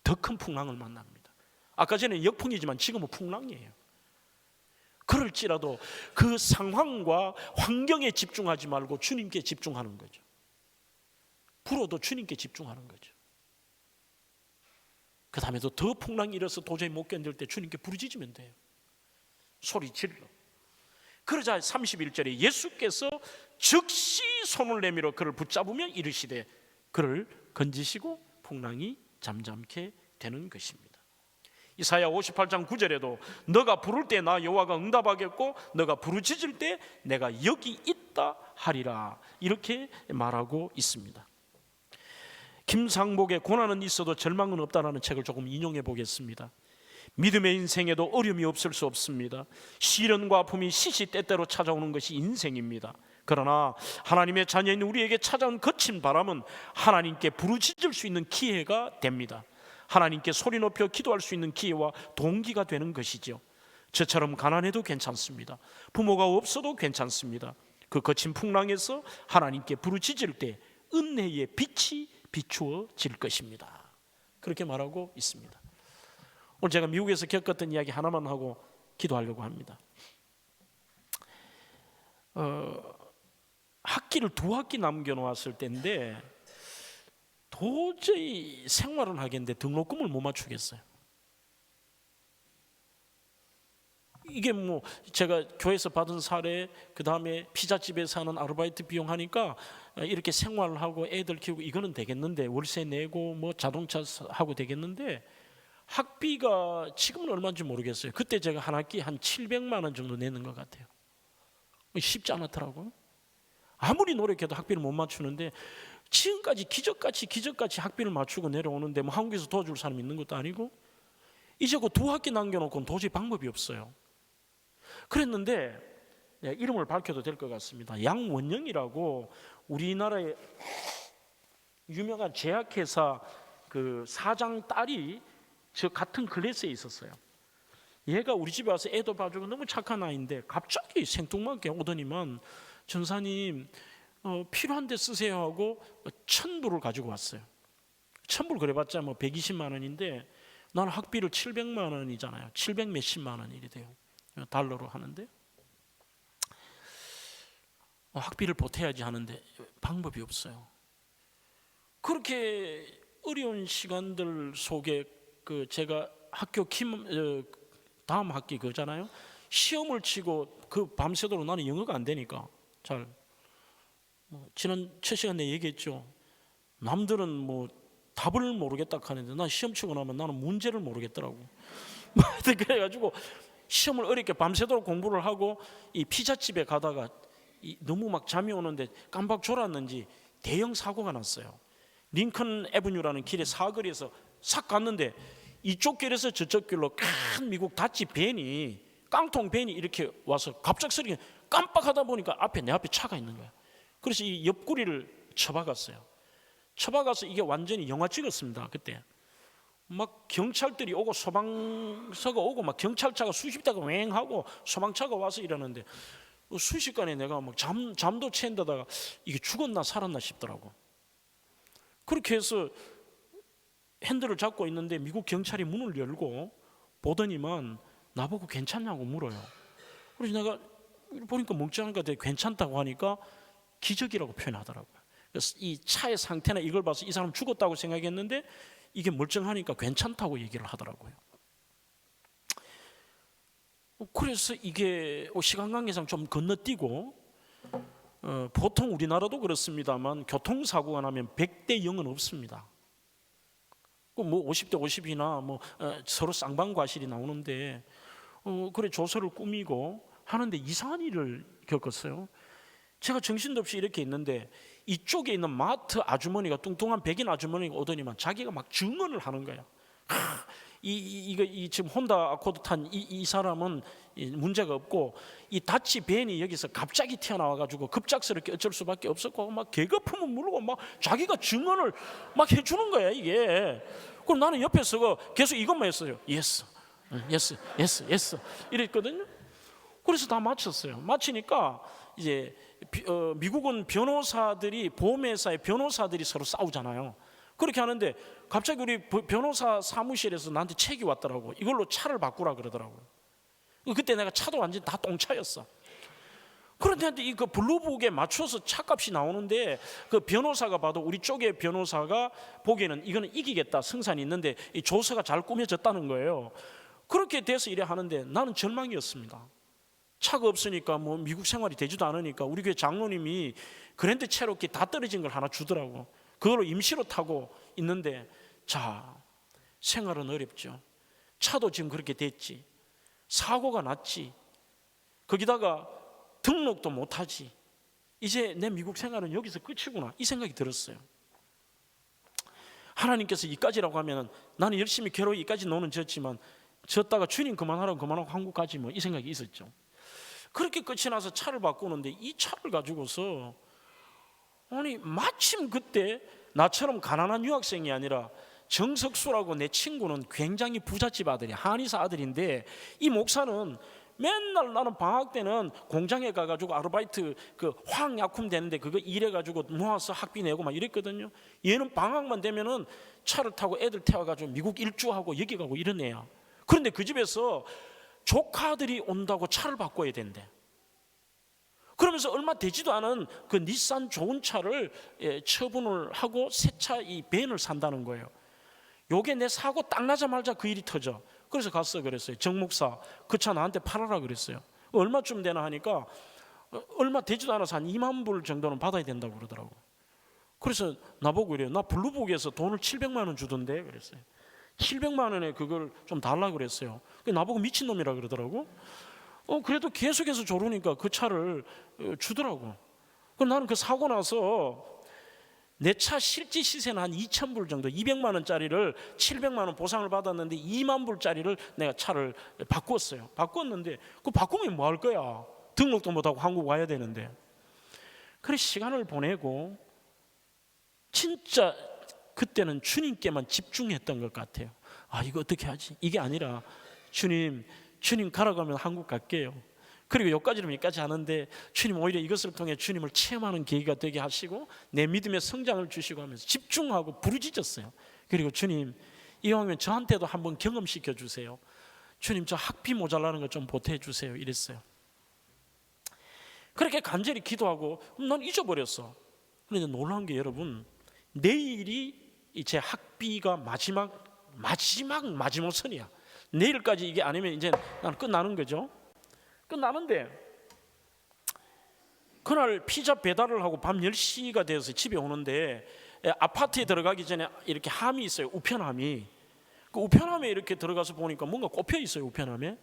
더 큰 풍랑을 만납니다. 아까 전에 역풍이지만 지금은 풍랑이에요. 그럴지라도 그 상황과 환경에 집중하지 말고 주님께 집중하는 거죠. 불어도 주님께 집중하는 거죠. 그 다음에도 더 풍랑이 일어서 도저히 못 견딜 때 주님께 부르짖으면 돼요. 소리 질러. 그러자 31절에 예수께서 즉시 손을 내밀어 그를 붙잡으며 이르시되 그를 건지시고 풍랑이 잠잠케 되는 것입니다. 이사야 58장 9절에도 너가 부를 때 나 여호와가 응답하겠고 너가 부르짖을 때 내가 여기 있다 하리라, 이렇게 말하고 있습니다. 김상복의 고난은 있어도 절망은 없다라는 책을 조금 인용해 보겠습니다. 믿음의 인생에도 어려움이 없을 수 없습니다. 시련과 아픔이 시시때때로 찾아오는 것이 인생입니다. 그러나 하나님의 자녀인 우리에게 찾아온 거친 바람은 하나님께 부르짖을 수 있는 기회가 됩니다. 하나님께 소리 높여 기도할 수 있는 기회와 동기가 되는 것이죠. 저처럼 가난해도 괜찮습니다. 부모가 없어도 괜찮습니다. 그 거친 풍랑에서 하나님께 부르짖을 때 은혜의 빛이 비추어질 것입니다. 그렇게 말하고 있습니다. 오늘 제가 미국에서 겪었던 이야기 하나만 하고 기도하려고 합니다. 학기를 2학기 남겨놓았을 때인데 도저히 생활은 하겠는데 등록금을 못 맞추겠어요. 이게 뭐 제가 교회에서 받은 사례, 그 다음에 피자집에서 하는 아르바이트 비용 하니까 이렇게 생활하고 애들 키우고 이거는 되겠는데, 월세 내고 뭐 자동차 하고 되겠는데, 학비가 지금은 얼마인지 모르겠어요. 그때 제가 한 학기 한 700만 원 정도 내는 것 같아요. 쉽지 않았더라고요. 아무리 노력해도 학비를 못 맞추는데, 지금까지 기적같이 학비를 맞추고 내려오는데 뭐 한국에서 도와줄 사람이 있는 것도 아니고, 이제 그 2학기 남겨놓고는 도저히 방법이 없어요. 그랬는데 이름을 밝혀도 될 것 같습니다. 양원영이라고 우리나라의 유명한 제약회사 그 사장 딸이 저 같은 클래스에 있었어요. 얘가 우리 집에 와서 애도 봐주고 너무 착한 아이인데 갑자기 생뚱맞게 오더니만 전사님 필요한 데 쓰세요 하고 1,000불을 가지고 왔어요. 1,000불 그래봤자 뭐 120만 원인데 나는 학비를 700만 원이잖아요. 700 몇십만 원이 돼요. 달러로 하는데 학비를 보태야지 하는데 방법이 없어요. 그렇게 어려운 시간들 속에 그 제가 학교 다음 학기 그잖아요. 시험을 치고 그 밤새도록 나는 영어가 안 되니까 잘 지난 첫 시간에 얘기했죠. 남들은 뭐 답을 모르겠다 하는데 난 시험 치고 나면 나는 문제를 모르겠더라고. 그래가지고 시험을 어렵게 밤새도록 공부를 하고 이 피자집에 가다가 너무 막 잠이 오는데 깜박 졸았는지 대형 사고가 났어요. 링컨 애브뉴라는 길의 사거리에서 싹 갔는데 이쪽 길에서 저쪽 길로 큰 미국 다치 밴이, 깡통 밴이 이렇게 와서 갑작스럽게 깜빡하다 보니까 내 앞에 차가 있는 거야. 그래서 이 옆구리를 쳐박았어요. 쳐박아서 이게 완전히 영화 찍었습니다. 그때 막 경찰들이 오고 소방서가 오고 막 경찰차가 수십 대가 왱하고 소방차가 와서 이러는데 순식간에 내가 막 잠도 채운 데다가 이게 죽었나 살았나 싶더라고. 그렇게 해서 핸들을 잡고 있는데 미국 경찰이 문을 열고 보더니만 나보고 괜찮냐고 물어요. 그래서 내가 보니까 멍청한가 되게 괜찮다고 하니까 기적이라고 표현하더라고요. 그래서 이 차의 상태나 이걸 봐서 이 사람 죽었다고 생각했는데 이게 멀쩡하니까 괜찮다고 얘기를 하더라고요. 그래서 이게 시간 관계상 좀 건너뛰고 보통 우리나라도 그렇습니다만 교통사고가 나면 100대 0은 없습니다. 뭐 50대 50이나 뭐 서로 쌍방과실이 나오는데 그래 조서를 꾸미고 하는데 이상한 일을 겪었어요. 제가 정신도 없이 이렇게 있는데 이쪽에 있는 마트 아주머니가, 뚱뚱한 백인 아주머니가 오더니만 자기가 막 증언을 하는 거야. 이 지금 혼다 아코드 탄 이 사람은 문제가 없고 이 다치 벤이 여기서 갑자기 튀어나와가지고 급작스럽게 어쩔 수밖에 없었고 막 개거품을 물고 막 자기가 증언을 막 해주는 거야 이게. 그럼 나는 옆에서 계속 이것만 했어요. 예스, 예스, 예스, 예스 이랬거든요. 그래서 다 마쳤어요. 마치니까 이제 미국은 변호사들이, 보험회사의 변호사들이 서로 싸우잖아요. 그렇게 하는데 갑자기 우리 변호사 사무실에서 나한테 책이 왔더라고. 이걸로 차를 바꾸라 그러더라고. 그때 내가 차도 완전 다 똥차였어. 그런데 이 그 블루북에 맞춰서 차값이 나오는데 그 변호사가 봐도 우리 쪽의 변호사가 보기에는 이거는 이기겠다, 승산이 있는데 이 조서가 잘 꾸며졌다는 거예요. 그렇게 돼서 이래 하는데 나는 절망이었습니다. 차가 없으니까 뭐 미국 생활이 되지도 않으니까 우리 교회 장로님이 그랜드 체로키 다 떨어진 걸 하나 주더라고. 그걸로 임시로 타고 있는데, 자, 생활은 어렵죠. 차도 지금 그렇게 됐지, 사고가 났지, 거기다가 등록도 못하지. 이제 내 미국 생활은 여기서 끝이구나, 이 생각이 들었어요. 하나님께서 이까지라고 하면 나는 열심히 괴로워 이까지 노는 졌지만 졌다가 주님 그만하라고 그만하고 한국 가지 뭐, 이 생각이 있었죠. 그렇게 끝이 나서 차를 바꾸는데 이 차를 가지고서 아니 마침 그때 나처럼 가난한 유학생이 아니라 정석수라고 내 친구는 굉장히 부잣집 아들이야. 한의사 아들인데 이 목사는 맨날 나는 방학 때는 공장에 가가지고 아르바이트 그 화학약품 되는데 그거 일해가지고 모아서 학비 내고 막 이랬거든요. 얘는 방학만 되면은 차를 타고 애들 태워가지고 미국 일주하고 여기 가고 이런 애야. 그런데 그 집에서 조카들이 온다고 차를 바꿔야 된대. 그러면서 얼마 되지도 않은 그 닛산 좋은 차를 처분을 하고 새 차 이 벤을 산다는 거예요. 요게 내 사고 딱 나자마자 그 일이 터져. 그래서 갔어. 그랬어요. 정 목사, 그 차 나한테 팔아라 그랬어요. 얼마쯤 되나 하니까 얼마 되지도 않아서 한 2만 불 정도는 받아야 된다고 그러더라고. 그래서 나보고 이래요. 나 블루북에서 돈을 700만 원 주던데 그랬어요. 700만 원에 그걸 좀 달라 그랬어요. 나보고 미친놈이라 그러더라고. 그래도 계속해서 조르니까 그 차를 주더라고. 그럼 나는 그 사고 나서 내 차 실제 시세는 한 2,000불 정도, 200만 원짜리를 700만 원 보상을 받았는데 2만 불짜리를 내가 차를 바꿨어요. 바꿨는데 그 바꾸면 뭐 할 거야? 등록도 못하고 한국 와야 되는데. 그래 시간을 보내고 진짜 그때는 주님께만 집중했던 것 같아요. 아 이거 어떻게 하지? 이게 아니라 주님 가라고 하면 한국 갈게요. 그리고 여기까지 하는데 주님 오히려 이것을 통해 주님을 체험하는 계기가 되게 하시고 내 믿음의 성장을 주시고 하면서 집중하고 부르짖었어요. 그리고 주님 이왕이면 저한테도 한번 경험시켜 주세요. 주님 저 학비 모자라는 거 좀 보태 주세요. 이랬어요. 그렇게 간절히 기도하고 난 잊어버렸어. 그런데 놀라운 게 여러분, 내일이 제 학비가 마지막선이야. 내일까지 이게 아니면 이제 난 끝나는 거죠. 끝나는데 그날 피자 배달을 하고 밤 10시가 되어서 집에 오는데 아파트에 들어가기 전에 이렇게 함이 있어요. 우편함이. 그 우편함에 이렇게 들어가서 보니까 뭔가 꼽혀 있어요. 우편함에.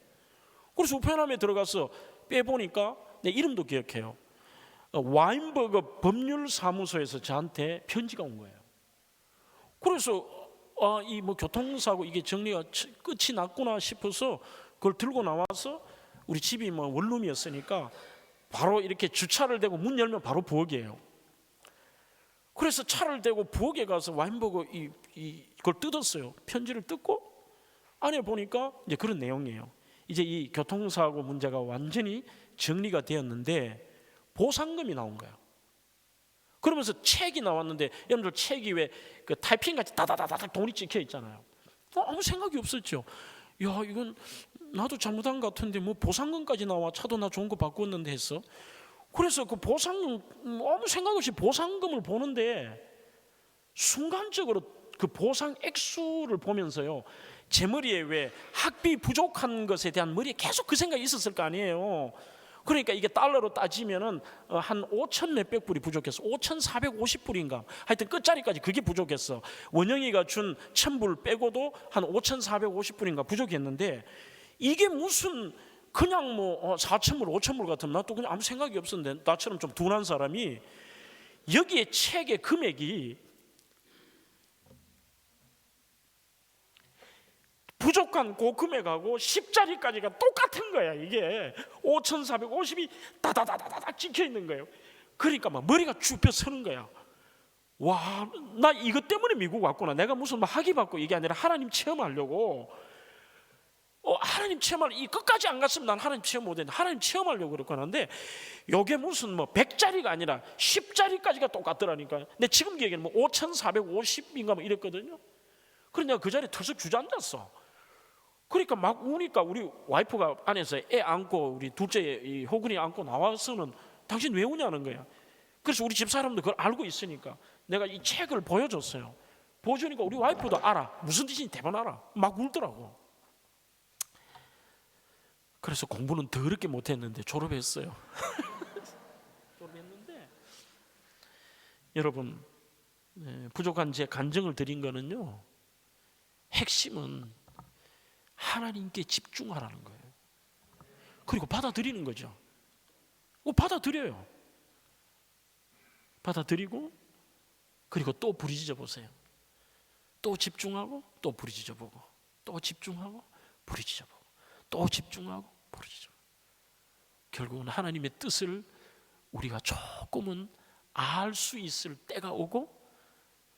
그래서 우편함에 들어가서 빼보니까 내 이름도 기억해요. 와인버거 법률사무소에서 저한테 편지가 온 거예요. 그래서 이 뭐 교통사고 이게 정리가 끝이 났구나 싶어서 그걸 들고 나와서 우리 집이 뭐 원룸이었으니까 바로 이렇게 주차를 대고 문 열면 바로 부엌이에요. 그래서 차를 대고 부엌에 가서 와인버거 이걸 뜯었어요. 편지를 뜯고 안에 보니까 이제 그런 내용이에요. 이제 이 교통사고 문제가 완전히 정리가 되었는데 보상금이 나온 거예요. 그러면서 책이 나왔는데 여러분들 책이 왜 그 타이핑같이 다다다닥 돈이 찍혀 있잖아요. 아무 생각이 없었죠. 야, 이건 나도 잘못한 것 같은데 뭐 보상금까지 나와. 차도 나 좋은 거 바꿨는데 했어. 그래서 그 보상금 아무 생각 없이 보상금을 보는데 순간적으로 그 보상 액수를 보면서요, 제 머리에 왜 학비 부족한 것에 대한 머리에 계속 그 생각이 있었을 거 아니에요. 그러니까 이게 달러로 따지면은 한 5천 몇백 불이 부족했어. 5,450불인가. 하여튼 끝자리까지 그게 부족했어. 원영이가 준 1,000불 빼고도 한 5,450불인가 부족했는데 이게 무슨 그냥 뭐 4,000불, 5,000불 같으면 나도 그냥 아무 생각이 없었는데 나처럼 좀 둔한 사람이 여기에 책의 금액이 부족한 그 금액하고 10자리까지가 똑같은 거야. 이게 5,450이 다다다다닥 찍혀 있는 거예요. 그러니까 막 머리가 쭈뼛 서는 거야. 와, 나 이것 때문에 미국 왔구나. 내가 무슨 막 학위 받고 이게 아니라 하나님 체험하려고. 하나님 체험할 이 끝까지 안 갔으면 난 하나님 체험 못했는데 하나님 체험하려고 그랬거나. 근데 이게 무슨 뭐 100자리가 아니라 10자리까지가 똑같더라니까. 근데 지금 기억에는 뭐 5,450인가 뭐 이랬거든요. 그래서 내가 그 자리에 털썩 주저앉았어. 그러니까 막 우니까 우리 와이프가 안에서 애 안고 우리 둘째 이 호근이 안고 나와서는 당신 왜 우냐는 거야. 그래서 우리 집 사람도 그걸 알고 있으니까 내가 이 책을 보여줬어요. 보여주니까 우리 와이프도 알아. 무슨 뜻인지 대번 알아. 막 울더라고. 그래서 공부는 더럽게 못했는데 졸업했어요. 졸업했는데 여러분, 부족한 제 간증을 드린 거는요, 핵심은 하나님께 집중하라는 거예요. 그리고 받아들이는 거죠. 받아들여요. 받아들이고 그리고 또 부르짖어 보세요. 또 집중하고 또 부르짖어 보고 또 집중하고 부르짖어 보고 또 집중하고 부르짖어 보고. 결국은 하나님의 뜻을 우리가 조금은 알 수 있을 때가 오고,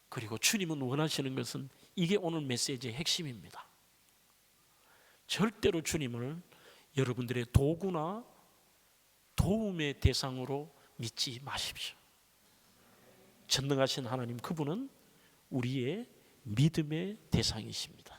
그리고 주님은 원하시는 것은 이게 오늘 메시지의 핵심입니다. 절대로 주님을 여러분들의 도구나 도움의 대상으로 믿지 마십시오. 전능하신 하나님, 그분은 우리의 믿음의 대상이십니다.